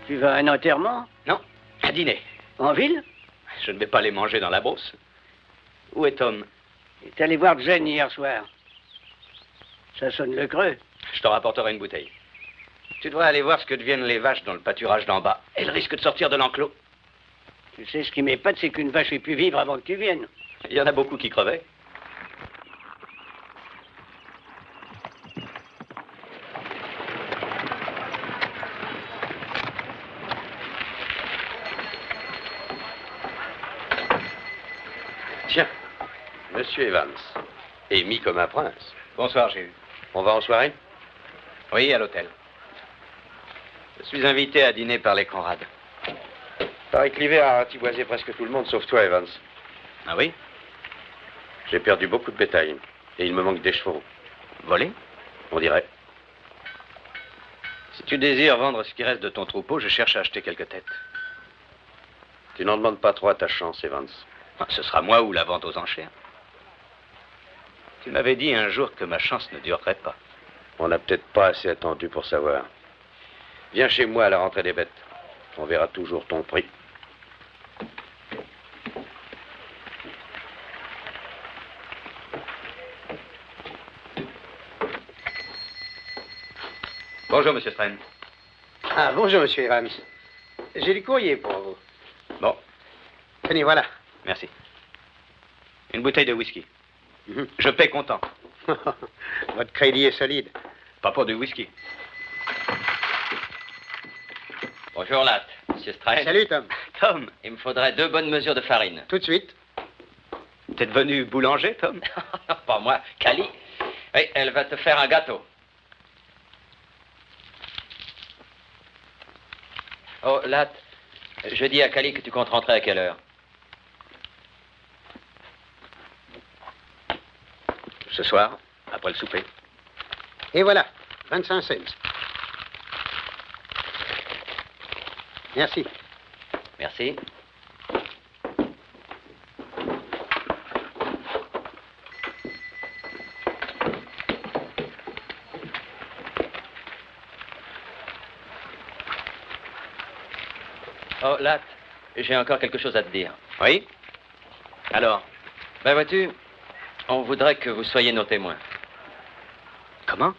Tu vas à un enterrement? Non, un dîner. En ville? Je ne vais pas les manger dans la brousse. Où est Tom? Il est allé voir Jane hier soir. Ça sonne le creux. Je te rapporterai une bouteille. Tu devrais aller voir ce que deviennent les vaches dans le pâturage d'en bas. Elles risquent de sortir de l'enclos. Tu sais, ce qui m'épate, c'est qu'une vache ait pu vivre avant que tu viennes. Il y en a beaucoup qui crevaient. Tiens, Monsieur Evans, est mis comme un prince. Bonsoir, j'ai eu. On va en soirée? Oui, à l'hôtel. Je suis invité à dîner par les Conrad. Paraît que l'hiver a ratiboisé presque tout le monde, sauf toi, Evans. Ah oui? J'ai perdu beaucoup de bétail. Et il me manque des chevaux. Volés? On dirait. Si tu désires vendre ce qui reste de ton troupeau, je cherche à acheter quelques têtes. Tu n'en demandes pas trop à ta chance, Evans. Ah, ce sera moi ou la vente aux enchères. Tu m'avais dit un jour que ma chance ne durerait pas. On n'a peut-être pas assez attendu pour savoir. Viens chez moi à la rentrée des bêtes. On verra toujours ton prix. Bonjour, Monsieur Strain. Ah, bonjour, Monsieur Evans. J'ai du courrier pour vous. Bon. Tenez, voilà. Merci. Une bouteille de whisky. Je paie comptant. Votre crédit est solide. Pas pour du whisky. Bonjour, Latte. Monsieur Strain. Salut, Tom. Tom. Il me faudrait 2 bonnes mesures de farine. Tout de suite. T'es devenu boulanger, Tom? Pas moi, Cali. Oui, elle va te faire un gâteau. Oh, Latte, je dis à Cali que tu comptes rentrer à quelle heure? Ce soir, après le souper. Et voilà, 25 cents. Merci. Merci. Oh, Latte, j'ai encore quelque chose à te dire. Oui? Alors? Ben, vois-tu, on voudrait que vous soyez nos témoins. Comment?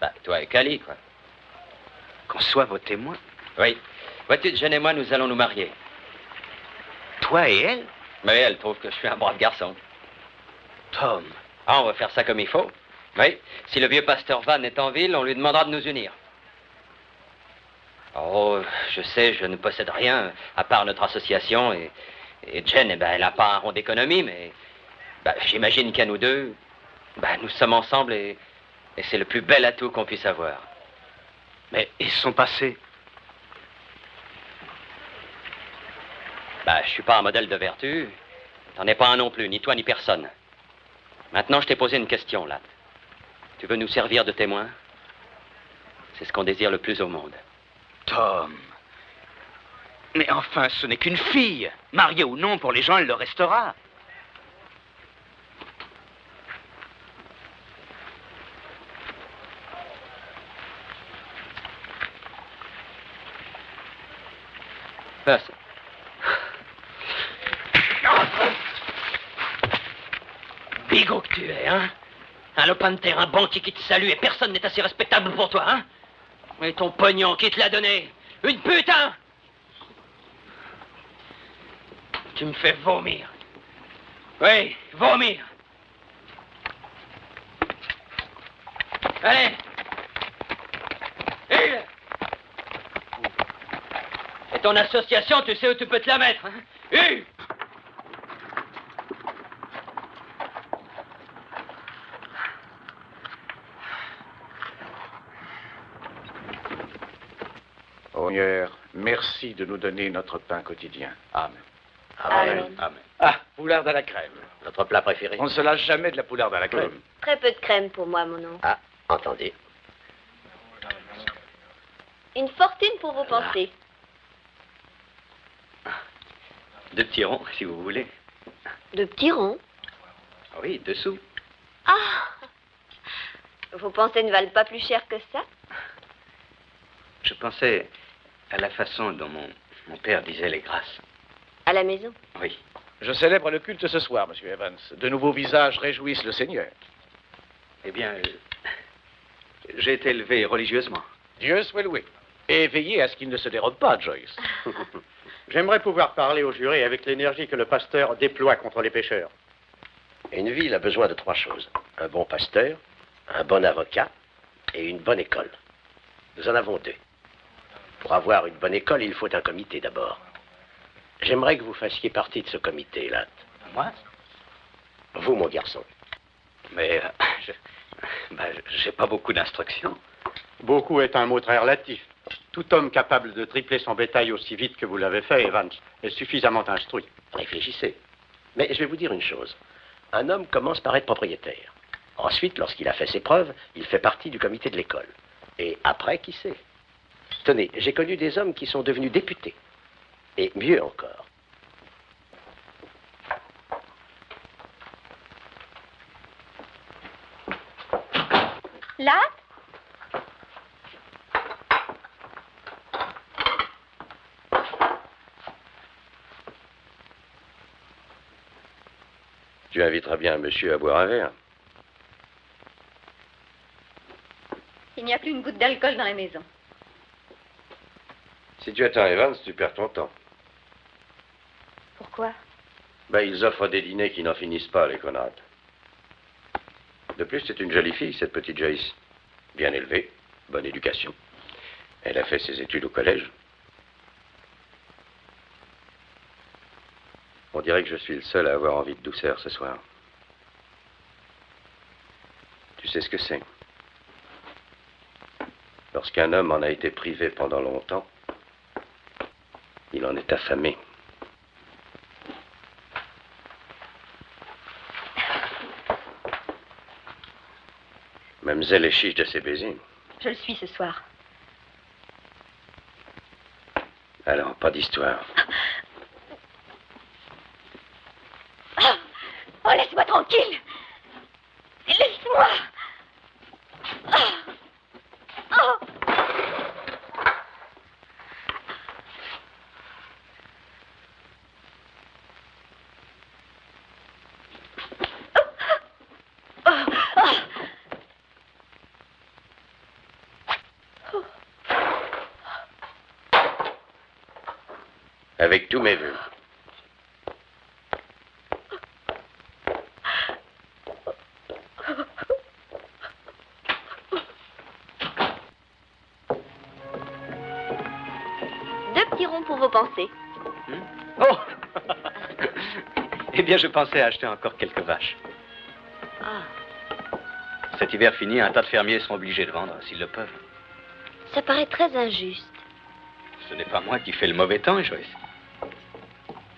Ben, toi et Cali, quoi. Qu'on soit vos témoins? Oui. Vois-tu, Jen et moi, nous allons nous marier. Toi et elle? Mais elle trouve que je suis un brave garçon. Tom. Ah, on va faire ça comme il faut. Oui. Si le vieux pasteur Van est en ville, on lui demandera de nous unir. Oh, je sais, je ne possède rien, à part notre association, et Jen, eh ben, elle n'a pas un rond d'économie, mais ben, j'imagine qu'à nous deux, ben, nous sommes ensemble, et c'est le plus bel atout qu'on puisse avoir. Mais et son passé? Ben, je suis pas un modèle de vertu, t'en es pas un non plus, ni toi ni personne. Maintenant, je t'ai posé une question, Latte. Tu veux nous servir de témoin? C'est ce qu'on désire le plus au monde. Tom. Mais enfin, ce n'est qu'une fille. Mariée ou non, pour les gens, elle le restera. Passe. Bigot que tu es, hein? Un lopin de terre, un banquier qui te salue et personne n'est assez respectable pour toi, hein? Et ton pognon, qui te l'a donné? Une pute, hein? Tu me fais vomir. Oui, vomir. Allez. Et ton association, tu sais où tu peux te la mettre, hein? Seigneur, merci de nous donner notre pain quotidien. Amen. Amen. Amen. Ah, poularde à la crème. Notre plat préféré. On ne se lasse jamais de la poularde à la crème. Très peu de crème pour moi, mon oncle. Ah, entendu. Une fortune pour vos pensées. 2 petits ronds, si vous voulez. De petits ronds? Oui, 2 sous. Ah! Vos pensées ne valent pas plus cher que ça? Je pensais à la façon dont mon père disait les grâces. À la maison? Oui. Je célèbre le culte ce soir, Monsieur Evans. De nouveaux visages réjouissent le Seigneur. Eh bien, j'ai été élevé religieusement. Dieu soit loué. Et veillez à ce qu'il ne se dérobe pas, Joyce. J'aimerais pouvoir parler au juré avec l'énergie que le pasteur déploie contre les pécheurs. Une ville a besoin de 3 choses. Un bon pasteur, un bon avocat et une bonne école. Nous en avons 2. Pour avoir une bonne école, il faut un comité d'abord. J'aimerais que vous fassiez partie de ce comité, Latte. Moi? Vous, mon garçon. Mais j'ai pas beaucoup d'instructions. Beaucoup est un mot très relatif. Tout homme capable de tripler son bétail aussi vite que vous l'avez fait, Evans, est suffisamment instruit. Réfléchissez. Mais je vais vous dire une chose. Un homme commence par être propriétaire. Ensuite, lorsqu'il a fait ses preuves, il fait partie du comité de l'école. Et après, qui sait? Tenez, j'ai connu des hommes qui sont devenus députés. Et mieux encore. Là? Tu inviteras bien un monsieur à boire un verre. Il n'y a plus une goutte d'alcool dans la maison. Si tu attends Evans, tu perds ton temps. Pourquoi? Ben, ils offrent des dîners qui n'en finissent pas, les connards. De plus, c'est une jolie fille, cette petite Joyce. Bien élevée, bonne éducation. Elle a fait ses études au collège. On dirait que je suis le seul à avoir envie de douceur ce soir. Tu sais ce que c'est? Lorsqu'un homme en a été privé pendant longtemps, il en est affamé. Mademoiselle est chiche de ses baisers. Je le suis ce soir. Alors, pas d'histoire. Oh, laisse-moi tranquille. Laisse-moi. Oh. Avec tous mes vœux. Deux petits ronds pour vos pensées. Oh Eh bien, je pensais acheter encore quelques vaches. Ah, Cet hiver fini, un tas de fermiers sont obligés de vendre, s'ils le peuvent. ça paraît très injuste. Ce n'est pas moi qui fais le mauvais temps, Joyce.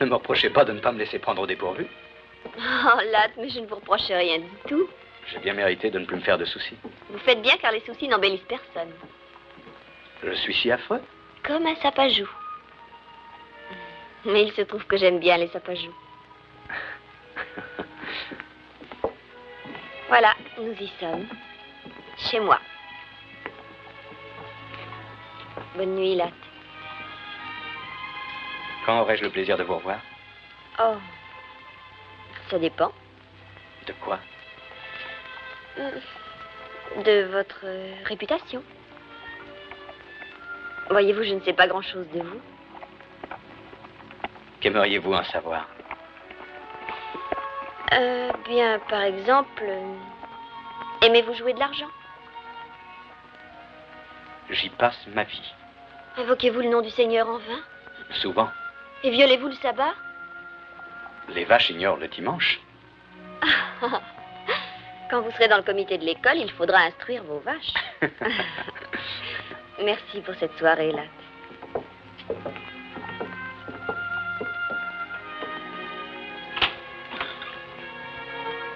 Ne me reprochez pas de ne pas me laisser prendre au dépourvu. Oh, Latte, mais je ne vous reproche rien du tout. J'ai bien mérité de ne plus me faire de soucis. Vous faites bien car les soucis n'embellissent personne. Je suis si affreux. Comme un sapajou. Mais il se trouve que j'aime bien les sapajous. Voilà, nous y sommes. Chez moi. Bonne nuit, Latte. Quand aurai-je le plaisir de vous revoir? Oh, ça dépend. De quoi? De votre réputation. Voyez-vous, je ne sais pas grand-chose de vous. Qu'aimeriez-vous en savoir? Bien, par exemple, aimez-vous jouer de l'argent? J'y passe ma vie. Invoquez-vous le nom du Seigneur en vain? Souvent. Et violez-vous le sabbat? Les vaches ignorent le dimanche. Quand vous serez dans le comité de l'école, il faudra instruire vos vaches. Merci pour cette soirée, Latte.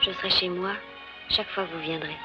Je serai chez moi chaque fois que vous viendrez.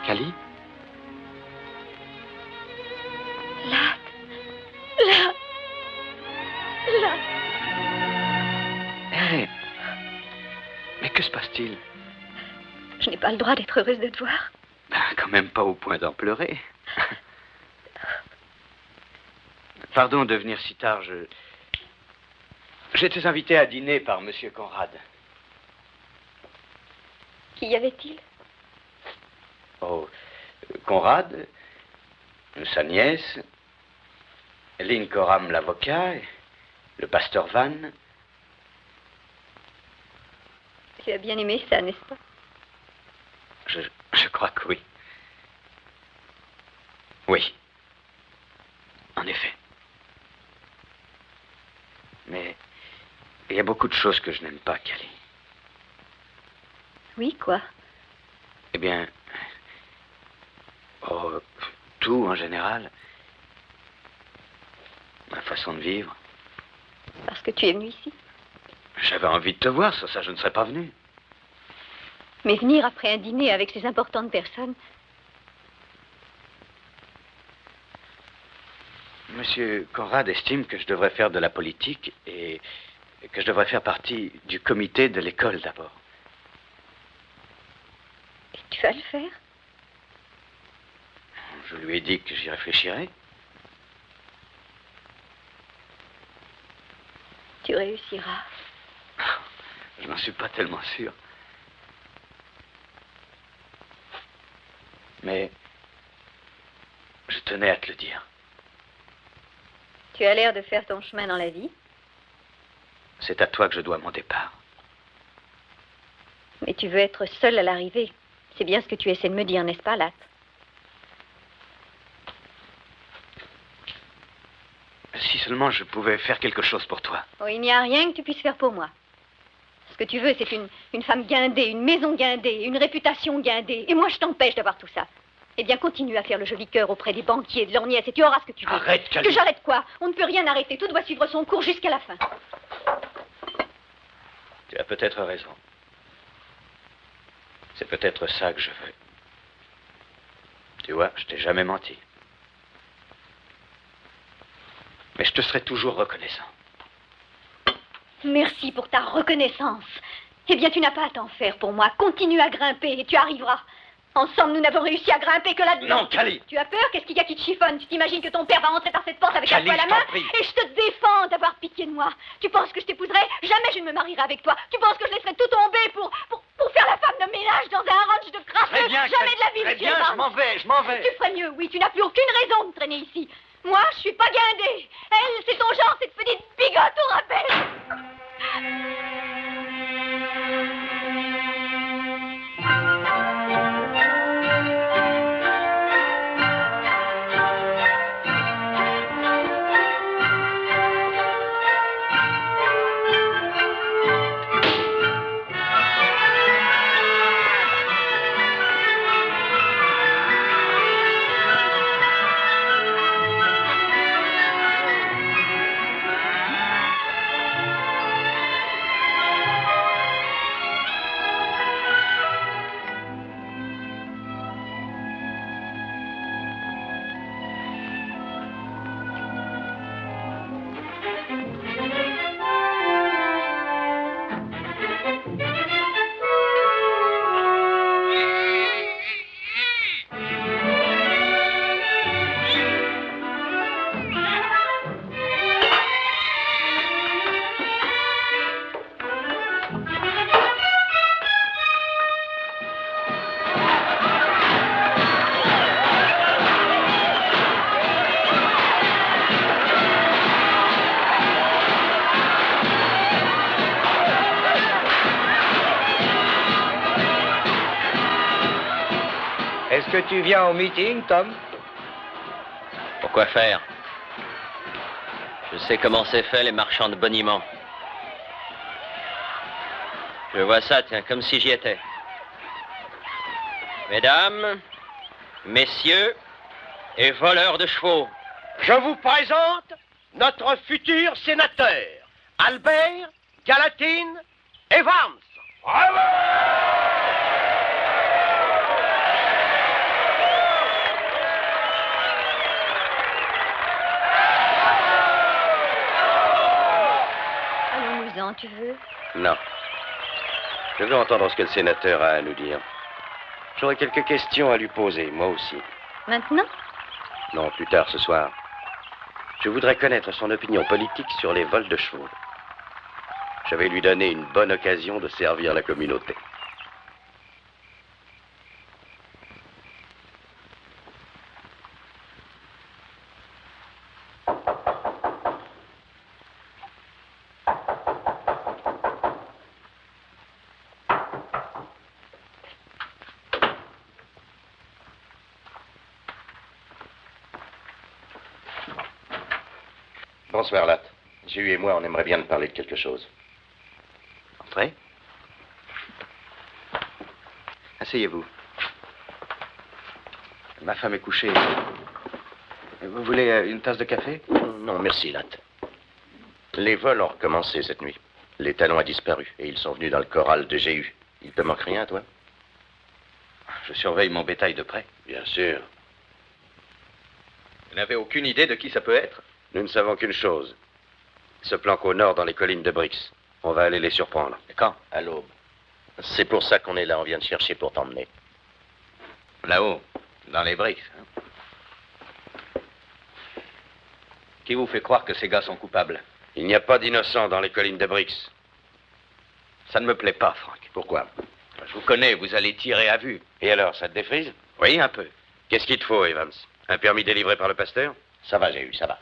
Cali? Hé! Mais que se passe-t-il? Je n'ai pas le droit d'être heureuse de te voir. Ben, quand même pas au point d'en pleurer. Pardon de venir si tard, j'étais invité à dîner par Monsieur Conrad. Qu'y avait-il? Oh, Conrad, sa nièce, Lynn Coram l'avocat, le pasteur Van. Tu as bien aimé ça, n'est-ce pas? Je crois que oui. Oui. En effet. Mais il y a beaucoup de choses que je n'aime pas, Cali. Oui, quoi? Eh bien, tout en général. Ma façon de vivre. Parce que tu es venu ici? J'avais envie de te voir, sans ça je ne serais pas venu. Mais venir après un dîner avec ces importantes personnes... Monsieur Conrad estime que je devrais faire de la politique et que je devrais faire partie du comité de l'école d'abord. Et tu vas le faire? Je lui ai dit que j'y réfléchirais. Tu réussiras. Je n'en suis pas tellement sûr. Mais je tenais à te le dire. Tu as l'air de faire ton chemin dans la vie. C'est à toi que je dois mon départ. Mais tu veux être seule à l'arrivée. C'est bien ce que tu essaies de me dire, n'est-ce pas, Latte? Si seulement je pouvais faire quelque chose pour toi. Oh, il n'y a rien que tu puisses faire pour moi. Ce que tu veux, c'est une femme guindée, une maison guindée, une réputation guindée. Et moi, je t'empêche d'avoir tout ça. Eh bien, continue à faire le joli cœur auprès des banquiers, de leurs nièces, et tu auras ce que tu veux. Arrête, Cali. Que j'arrête quoi? On ne peut rien arrêter. Tout doit suivre son cours jusqu'à la fin. Tu as peut-être raison. C'est peut-être ça que je veux. Tu vois, je t'ai jamais menti. Mais je te serai toujours reconnaissant. Merci pour ta reconnaissance. Eh bien, tu n'as pas à t'en faire pour moi. Continue à grimper et tu arriveras. Ensemble, nous n'avons réussi à grimper que là-dedans. Non, Cali. Tu as peur? Qu'est-ce qu'il y a qui te chiffonne? Tu t'imagines que ton père va entrer par cette porte avec Cali, un poing à la main? je t'en prie. Et je te défends d'avoir pitié de moi. Tu penses que je t'épouserai? Jamais je ne me marierai avec toi. Tu penses que je laisserai tout tomber pour faire la femme de ménage dans un ranch de crasseux? Très bien, Jamais de la vie, très monsieur bien, Evans. je m'en vais. Tu ferais mieux, oui. Tu n'as plus aucune raison de traîner ici. Moi, je suis pas guindée. Elle, c'est ton genre, cette petite bigote au rappel. Est-ce que tu viens au meeting, Tom? Pourquoi faire? Je sais comment c'est fait, les marchands de boniment. Je vois ça, tiens, comme si j'y étais. Mesdames, messieurs et voleurs de chevaux. Je vous présente notre futur sénateur, Albert Gallatin Evans. Bravo! Allons-nous-en, tu veux? Non. Je veux entendre ce que le sénateur a à nous dire. J'aurais quelques questions à lui poser, moi aussi. Maintenant? Non, plus tard ce soir. Je voudrais connaître son opinion politique sur les vols de chevaux. Je vais lui donner une bonne occasion de servir la communauté. Bonsoir, Latte. Jules et moi, on aimerait bien te parler de quelque chose. Entrez. Asseyez-vous. Ma femme est couchée. Vous voulez une tasse de café? Non, merci, Latte. Les vols ont recommencé cette nuit. L'étalon a disparu et ils sont venus dans le corral de Jéhu. Il te manque rien, toi? Je surveille mon bétail de près. Bien sûr. Vous n'avez aucune idée de qui ça peut être? Nous ne savons qu'une chose. Ils se planquent au nord dans les collines de Brix. On va aller les surprendre. Et quand? À l'aube. C'est pour ça qu'on est là. On vient de chercher pour t'emmener. Là-haut, dans les briques. Hein? Qui vous fait croire que ces gars sont coupables? Il n'y a pas d'innocents dans les collines de Brix. Ça ne me plaît pas, Franck. Pourquoi? Je vous connais, vous allez tirer à vue. Et alors, ça te défrise? Oui, un peu. Qu'est-ce qu'il te faut, Evans? Un permis délivré par le pasteur? Ça va, Jéhu, ça va.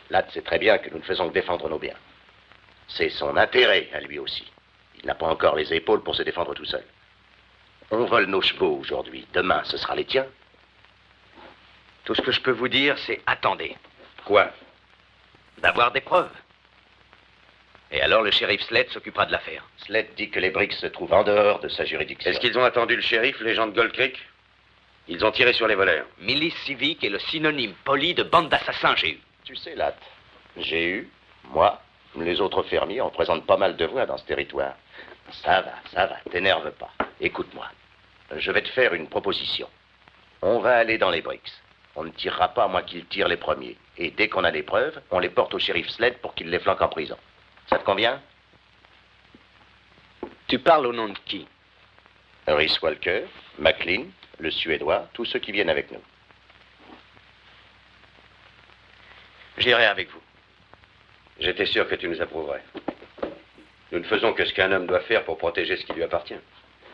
Là, tu sais très bien que nous ne faisons que défendre nos biens. C'est son intérêt à lui aussi. Il n'a pas encore les épaules pour se défendre tout seul. On vole nos chevaux aujourd'hui. Demain, ce sera les tiens. Tout ce que je peux vous dire, c'est attendez. Quoi? D'avoir des preuves. Et alors le shérif Sled s'occupera de l'affaire. Sled dit que les briques se trouvent en dehors de sa juridiction. Est-ce qu'ils ont attendu le shérif, les gens de Gold Creek? Ils ont tiré sur les voleurs. Milice civique est le synonyme poli de bande d'assassins, Jéhu. Tu sais, Latte, Jéhu, moi, les autres fermiers, on présente pas mal de voix dans ce territoire. Ça va, t'énerve pas. Écoute-moi, je vais te faire une proposition. On va aller dans les briques. On ne tirera pas à moins qu'ils tirent les premiers. Et dès qu'on a des preuves, on les porte au shérif Sled pour qu'il les flanque en prison. Ça te convient? Tu parles au nom de qui? Rhys Walker, McLean, le Suédois, tous ceux qui viennent avec nous. J'irai avec vous. J'étais sûr que tu nous approuverais. Nous ne faisons que ce qu'un homme doit faire pour protéger ce qui lui appartient.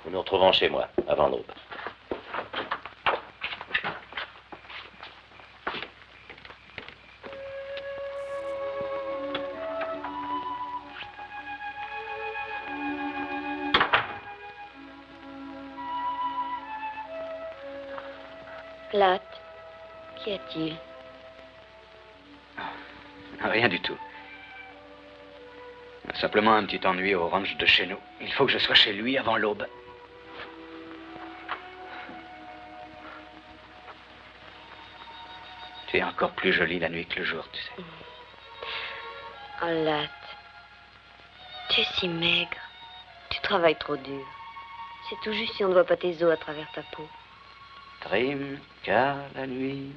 Nous nous retrouvons chez moi, avant l'aube. Latte, qu'y a-t-il? Rien du tout. Simplement un petit ennui au ranch de chez nous. Il faut que je sois chez lui avant l'aube. Tu es encore plus jolie la nuit que le jour, tu sais. Oh, Latte, tu es si maigre. Tu travailles trop dur. C'est tout juste si on ne voit pas tes os à travers ta peau. Trime, car la nuit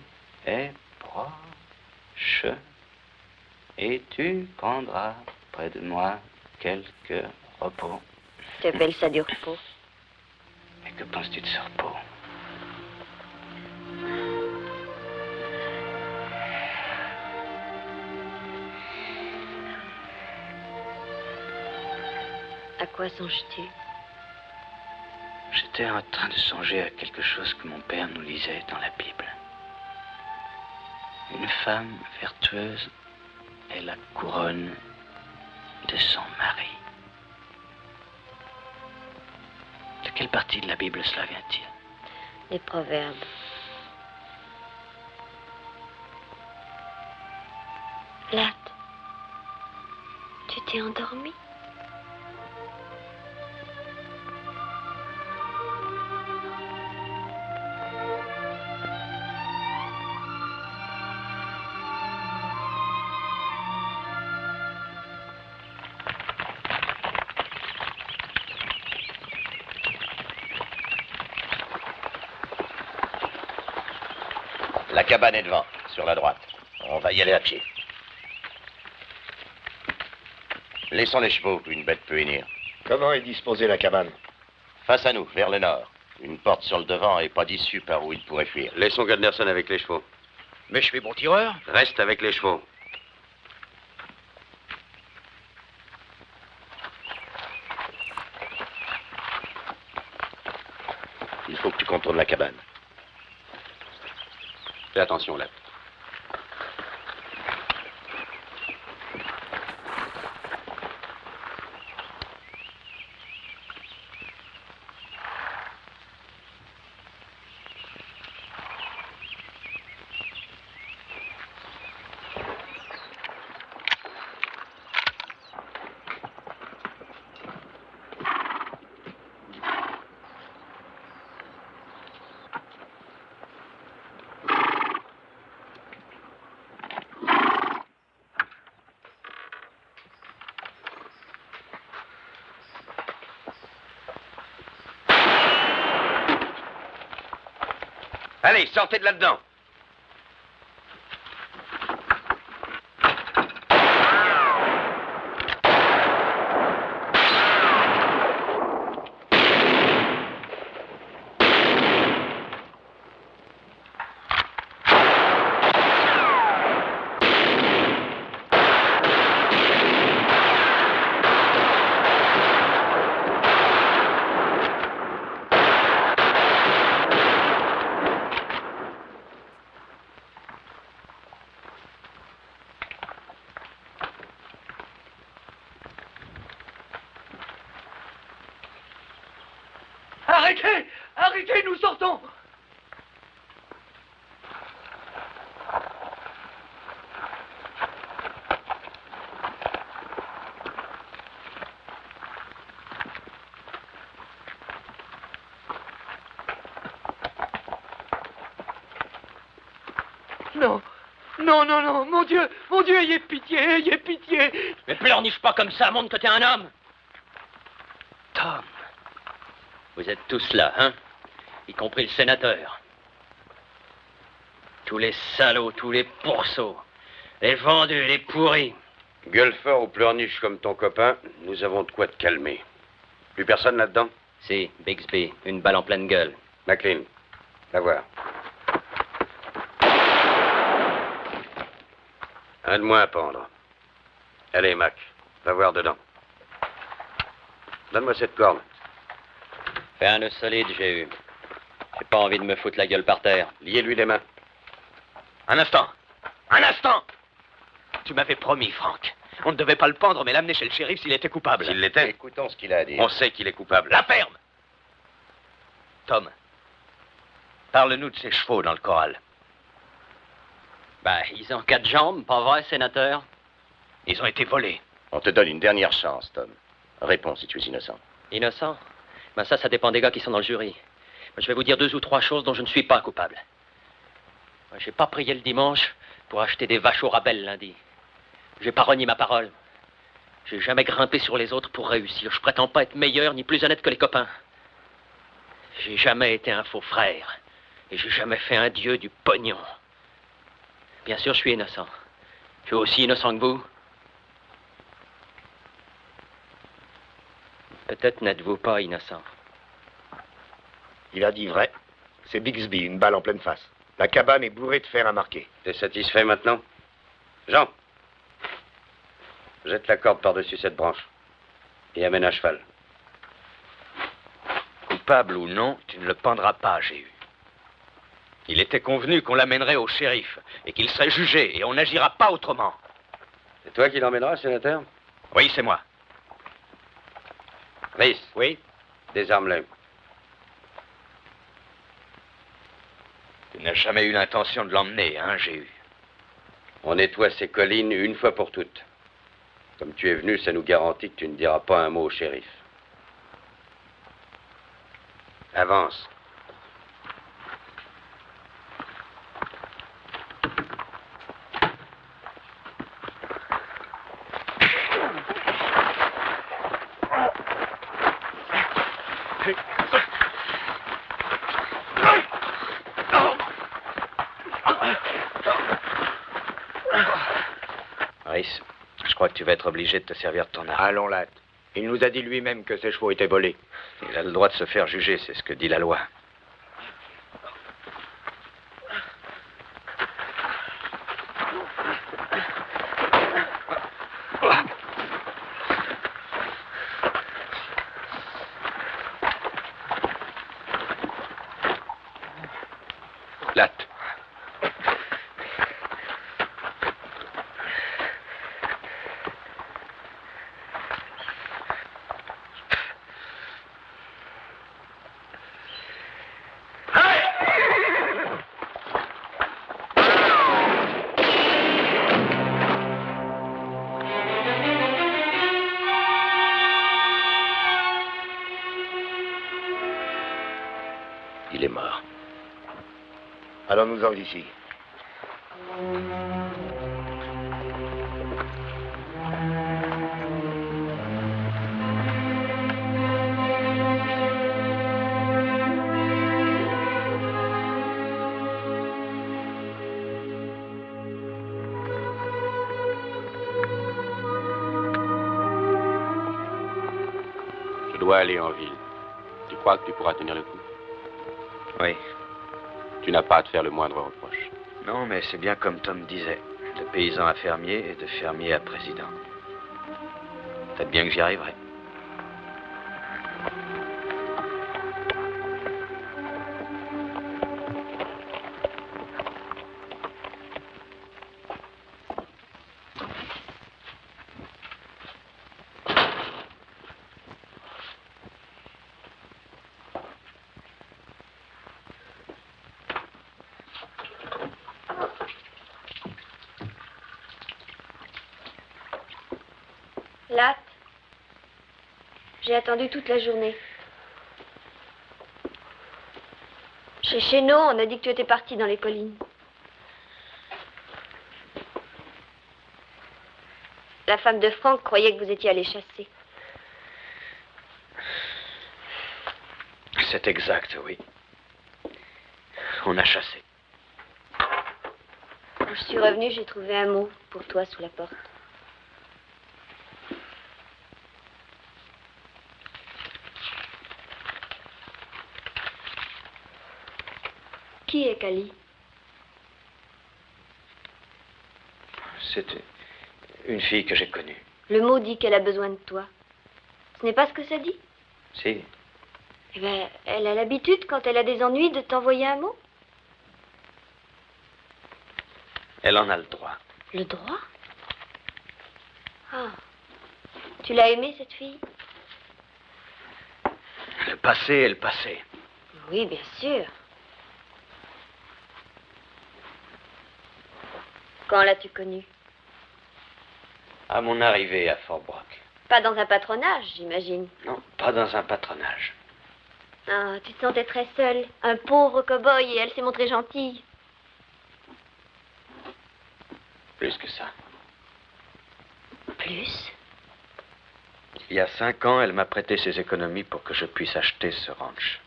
est proche. Et tu prendras près de moi quelques repos. Tu appelles ça du repos? Mais que penses-tu de ce repos? À quoi songes-tu? J'étais en train de songer à quelque chose que mon père nous lisait dans la Bible. Une femme vertueuse est la couronne de son mari. De quelle partie de la Bible cela vient-il? Les proverbes. Latte, tu t'es endormi? La cabane est devant, sur la droite. On va y aller à pied. Laissons les chevaux, une bête peut venir. Comment est disposée la cabane? Face à nous, vers le nord. Une porte sur le devant et pas d'issue par où il pourrait fuir. Laissons Gunderson avec les chevaux. Mais je suis bon tireur. Reste avec les chevaux. Il faut que tu contournes la cabane. Fais attention là. Allez, sortez de là-dedans. Arrêtez! Arrêtez, nous sortons! Non, non, non, non, mon Dieu, ayez pitié, ayez pitié! Mais pleurniche pas comme ça, montre que t'es un homme! Tom, vous êtes tous là, hein? Y compris le sénateur. Tous les salauds, tous les pourceaux, les vendus, les pourris. Gueule fort ou pleurniche comme ton copain, nous avons de quoi te calmer. Plus personne là-dedans? Si, Bixby, une balle en pleine gueule. McLean, la voir. Un de moins à pendre. Allez, Mac, va voir dedans. Donne-moi cette corde. Fais un nœud solide, j'ai eu. J'ai pas envie de me foutre la gueule par terre. Liez-lui les mains. Un instant! Un instant! Tu m'avais promis, Frank. On ne devait pas le pendre, mais l'amener chez le shérif s'il était coupable. S'il l'était, Écoutons ce qu'il a à dire. on sait qu'il est coupable. La ferme! Tom, parle-nous de ces chevaux dans le corral. Ben, ils ont 4 jambes, pas vrai, sénateur? Ils ont été volés. On te donne une dernière chance, Tom. Réponds si tu es innocent. Innocent? Ben ça dépend des gars qui sont dans le jury. Moi, je vais vous dire 2 ou 3 choses dont je ne suis pas coupable. Moi, j'ai pas prié le dimanche pour acheter des vaches au rabais le lundi. J'ai pas renié ma parole. J'ai jamais grimpé sur les autres pour réussir. Je prétends pas être meilleur ni plus honnête que les copains. J'ai jamais été un faux frère. Et j'ai jamais fait un dieu du pognon. Bien sûr, je suis innocent. Je suis aussi innocent que vous. Peut-être n'êtes-vous pas innocent. Il a dit vrai. C'est Bixby, une balle en pleine face. La cabane est bourrée de fer à marquer. T'es satisfait maintenant? Jean, jette la corde par-dessus cette branche et amène un cheval. Coupable ou non, tu ne le pendras pas, j'ai eu. Il était convenu qu'on l'amènerait au shérif et qu'il serait jugé et on n'agira pas autrement. C'est toi qui l'emmèneras, sénateur? Oui, c'est moi. Rhys. Oui? Désarme-le. Tu n'as jamais eu l'intention de l'emmener, hein, j'ai eu. On nettoie ces collines une fois pour toutes. Comme tu es venu, ça nous garantit que tu ne diras pas un mot au shérif. Avance. Rhys, je crois que tu vas être obligé de te servir de ton arme. Allons, Latt. Il nous a dit lui-même que ses chevaux étaient volés. Il a le droit de se faire juger, c'est ce que dit la loi. Latt. Il est mort. Allons-nous-en d'ici. dois aller en ville. Tu crois que tu pourras tenir le coup? Oui. Tu n'as pas à te faire le moindre reproche. Non, mais c'est bien comme Tom disait. De paysan à fermier et de fermier à président. Peut-être bien que j'y arriverai. Latte, j'ai attendu toute la journée. Chez Chénaud, on a dit que tu étais parti dans les collines. La femme de Franck croyait que vous étiez allé chasser. C'est exact, oui. On a chassé. Quand je suis revenue, j'ai trouvé un mot pour toi sous la porte. Qui est Cali? C'est une fille que j'ai connue. Le mot dit qu'elle a besoin de toi. Ce n'est pas ce que ça dit? Si. Eh bien, elle a l'habitude, quand elle a des ennuis, de t'envoyer un mot. Elle en a le droit. Le droit? Ah. Tu l'as aimée, cette fille? Le passé est le passé. Oui, bien sûr. Quand l'as-tu connue? À mon arrivée à Fort Brock. Pas dans un patronage, j'imagine. Non, pas dans un patronage. Ah, tu te sentais très seule. Un pauvre cow-boy et elle s'est montrée gentille. Plus que ça. Plus? Il y a 5 ans, elle m'a prêté ses économies pour que je puisse acheter ce ranch.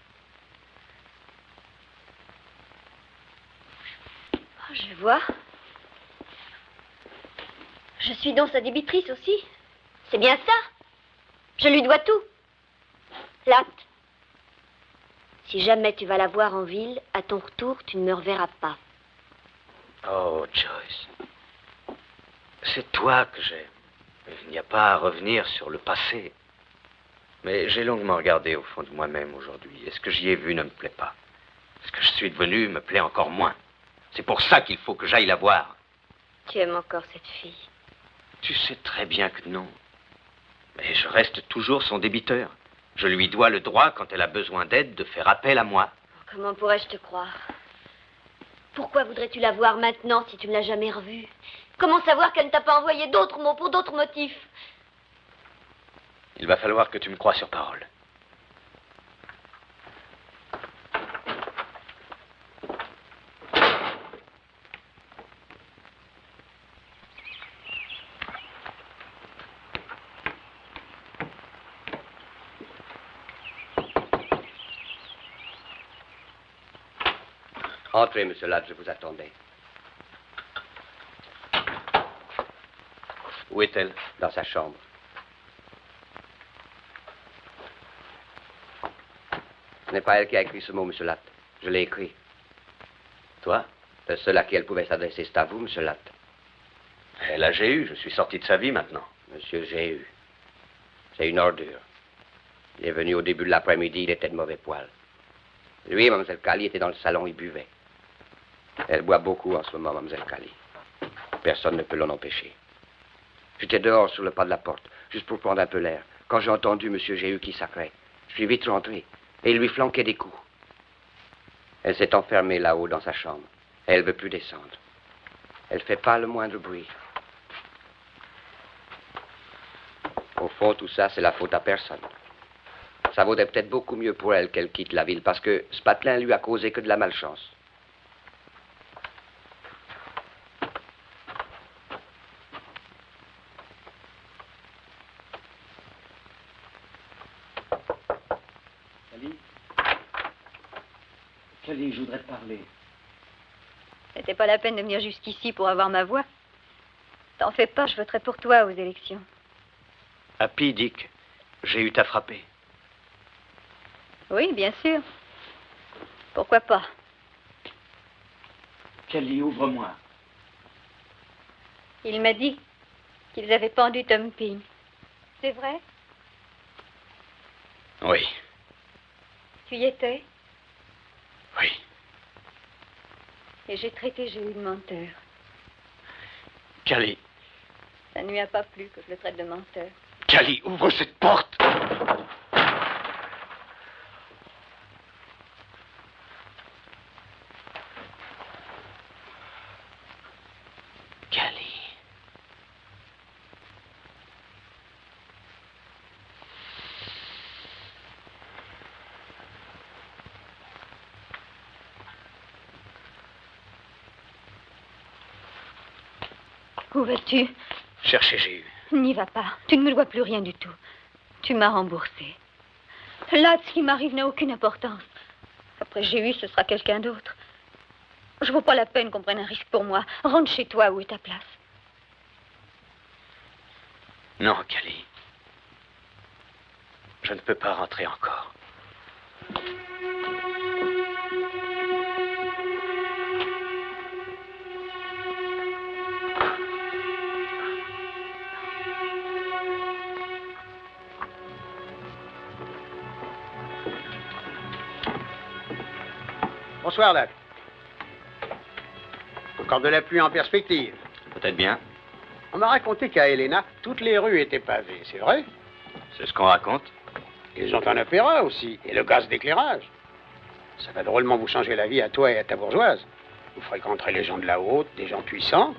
Oh, je vois. Je suis donc sa débitrice aussi. C'est bien ça. Je lui dois tout. Latte. Si jamais tu vas la voir en ville, à ton retour, tu ne me reverras pas. Oh, Joyce. C'est toi que j'aime. Il n'y a pas à revenir sur le passé. Mais j'ai longuement regardé au fond de moi-même aujourd'hui. Et ce que j'y ai vu ne me plaît pas. Ce que je suis devenu me plaît encore moins. C'est pour ça qu'il faut que j'aille la voir. Tu aimes encore cette fille? Tu sais très bien que non. Mais je reste toujours son débiteur. Je lui dois le droit, quand elle a besoin d'aide, de faire appel à moi. Comment pourrais-je te croire? Pourquoi voudrais-tu la voir maintenant si tu ne l'as jamais revue? Comment savoir qu'elle ne t'a pas envoyé d'autres mots pour d'autres motifs? Il va falloir que tu me croies sur parole. Entrez, monsieur Ladd, je vous attendais. Où est-elle? Dans sa chambre. Ce n'est pas elle qui a écrit ce mot, monsieur Ladd. Je l'ai écrit. Toi? Le seul à qui elle pouvait s'adresser, c'est à vous, monsieur Ladd. Elle a Jéhu, je suis sorti de sa vie maintenant. Monsieur Jéhu, c'est une ordure. Il est venu au début de l'après-midi, il était de mauvais poil. Lui et Mlle Cali étaient dans le salon, ils buvaient. Elle boit beaucoup en ce moment, Mlle Cali. Personne ne peut l'en empêcher. J'étais dehors sur le pas de la porte, juste pour prendre un peu l'air, quand j'ai entendu M. Jéhu qui sacrait. Je suis vite rentré, et il lui flanquait des coups. Elle s'est enfermée là-haut dans sa chambre. Elle ne veut plus descendre. Elle ne fait pas le moindre bruit. Au fond, tout ça, c'est la faute à personne. Ça vaudrait peut-être beaucoup mieux pour elle qu'elle quitte la ville, parce que ce patelin lui a causé que de la malchance. Cali, je voudrais te parler. C'était pas la peine de venir jusqu'ici pour avoir ma voix. T'en fais pas, je voterai pour toi aux élections. Happy, Dick, Jéhu t'a frappé. Oui, bien sûr. Pourquoi pas? Kelly, ouvre-moi. Il m'a dit qu'ils avaient pendu Tom Ping. C'est vrai? Oui. Tu y étais? Oui. Et j'ai traité Jules de menteur. Kelly. Ça ne lui a pas plu que je le traite de menteur. Kelly, ouvre cette porte. Kelly. Où vas-tu? Chercher Jéhu. N'y va pas. Tu ne me dois plus rien du tout. Tu m'as remboursé. Là, ce qui m'arrive n'a aucune importance. Après Jéhu, ce sera quelqu'un d'autre. Je ne vaux pas la peine qu'on prenne un risque pour moi. Rentre chez toi, où est ta place? Non, Kelly. Je ne peux pas rentrer encore. Bonsoir, Doc. Encore de la pluie en perspective. Peut-être bien. On m'a raconté qu'à Helena, toutes les rues étaient pavées, c'est vrai? C'est ce qu'on raconte. Ils ont un opéra aussi, et le gaz d'éclairage. Ça va drôlement vous changer la vie à toi et à ta bourgeoise. Vous fréquenterez les gens de la haute, des gens puissants.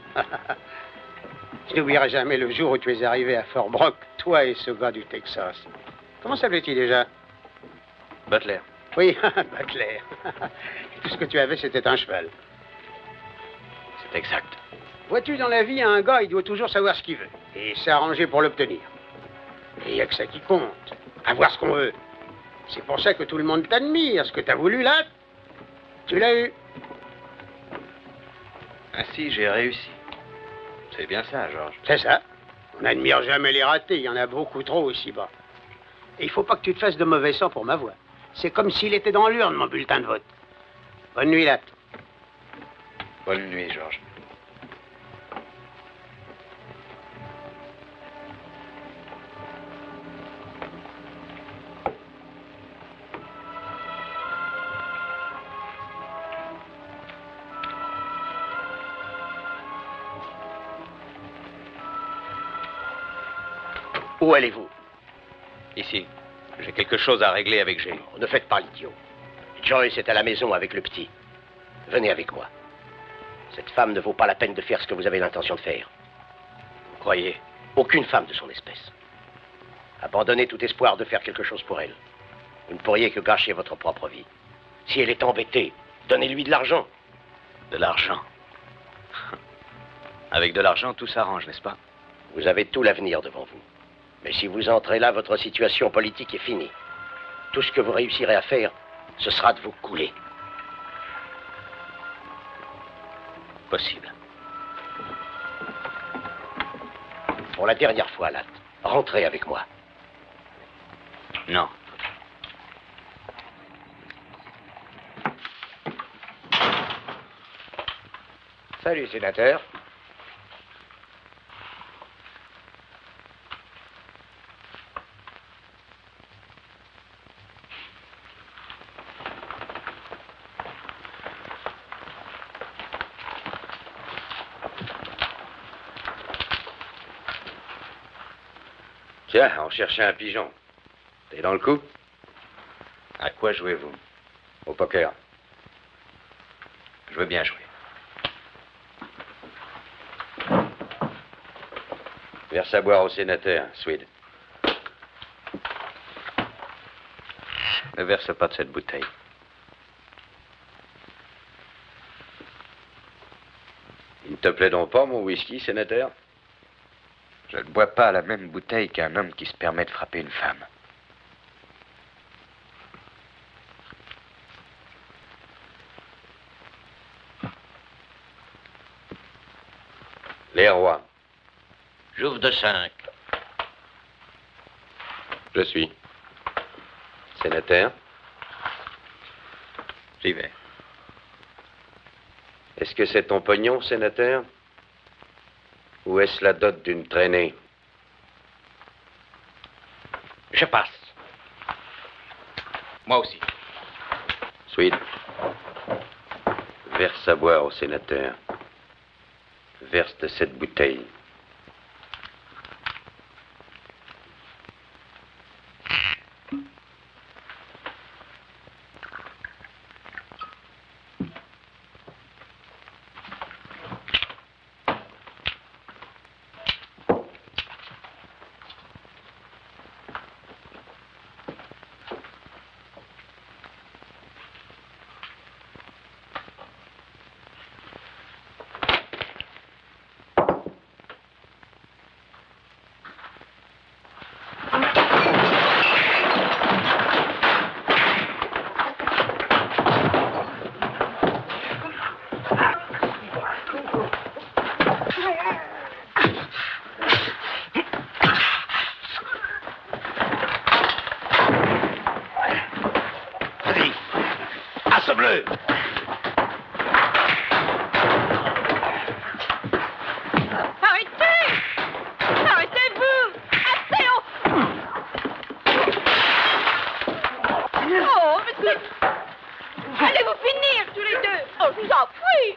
Je n'oublierai jamais le jour où tu es arrivé à Fort Brock, toi et ce gars du Texas. Comment s'appelait-il déjà? Butler. Oui, Butler. Tout ce que tu avais, c'était un cheval. C'est exact. Vois-tu, dans la vie, un gars, il doit toujours savoir ce qu'il veut. Et s'arranger pour l'obtenir. Et il n'y a que ça qui compte. Avoir ce qu'on veut. C'est pour ça que tout le monde t'admire. Ce que t'as voulu, là, tu l'as eu. Ainsi, j'ai réussi. C'est bien ça, Georges. C'est ça. On n'admire jamais les ratés. Il y en a beaucoup trop ici-bas. Et il faut pas que tu te fasses de mauvais sang pour ma voix. C'est comme s'il était dans l'urne, mon bulletin de vote. Bonne nuit, Latte. Bonne nuit, Georges. Où allez-vous? Ici. J'ai quelque chose à régler avec Jéhu. Ne faites pas l'idiot. Joyce est à la maison avec le petit. Venez avec moi. Cette femme ne vaut pas la peine de faire ce que vous avez l'intention de faire. Vous croyez? Aucune femme de son espèce. Abandonnez tout espoir de faire quelque chose pour elle. Vous ne pourriez que gâcher votre propre vie. Si elle est embêtée, donnez-lui de l'argent. De l'argent. Avec de l'argent, tout s'arrange, n'est-ce pas? Vous avez tout l'avenir devant vous. Mais si vous entrez là, votre situation politique est finie. Tout ce que vous réussirez à faire, ce sera de vous couler. Possible. Pour la dernière fois, Latte, rentrez avec moi. Non. Salut, sénateur. Tiens, on cherchait un pigeon. T'es dans le coup? À quoi jouez-vous? Au poker. Je veux bien jouer. Verse à boire au sénateur, Swede. Ne verse pas de cette bouteille. Il ne te plaît donc pas, mon whisky, sénateur? Je ne bois pas à la même bouteille qu'un homme qui se permet de frapper une femme. Les rois. J'ouvre de 5. Je suis. Sénateur. J'y vais. Est-ce que c'est ton pognon, sénateur? Ou est-ce la dot d'une traînée? Je passe. Moi aussi. Sweet. Verse à boire au sénateur. Verse de cette bouteille. Bleu. Arrêtez! Arrêtez-vous! Assez! Oh, mais allez vous finir tous les deux! Oh, je vous en prie!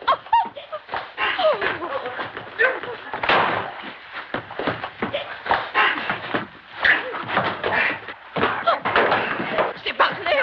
C'est parlé!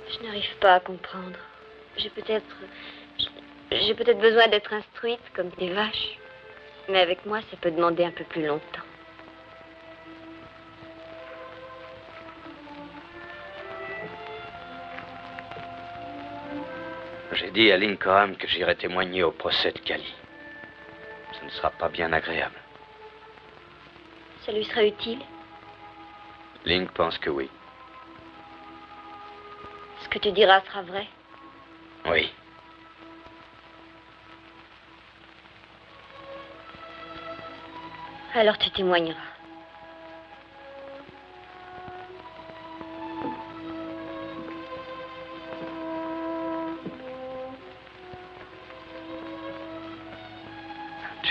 Je n'arrive pas à comprendre. J'ai peut-être besoin d'être instruite comme des vaches. Mais avec moi, ça peut demander un peu plus longtemps. J'ai dit à Lincoln que j'irai témoigner au procès de Cali. Ce ne sera pas bien agréable. Ça lui sera utile? Link pense que oui. Ce que tu diras sera vrai? Oui. Alors tu témoigneras.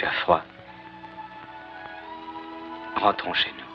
Tu as froid. Rentrons chez nous.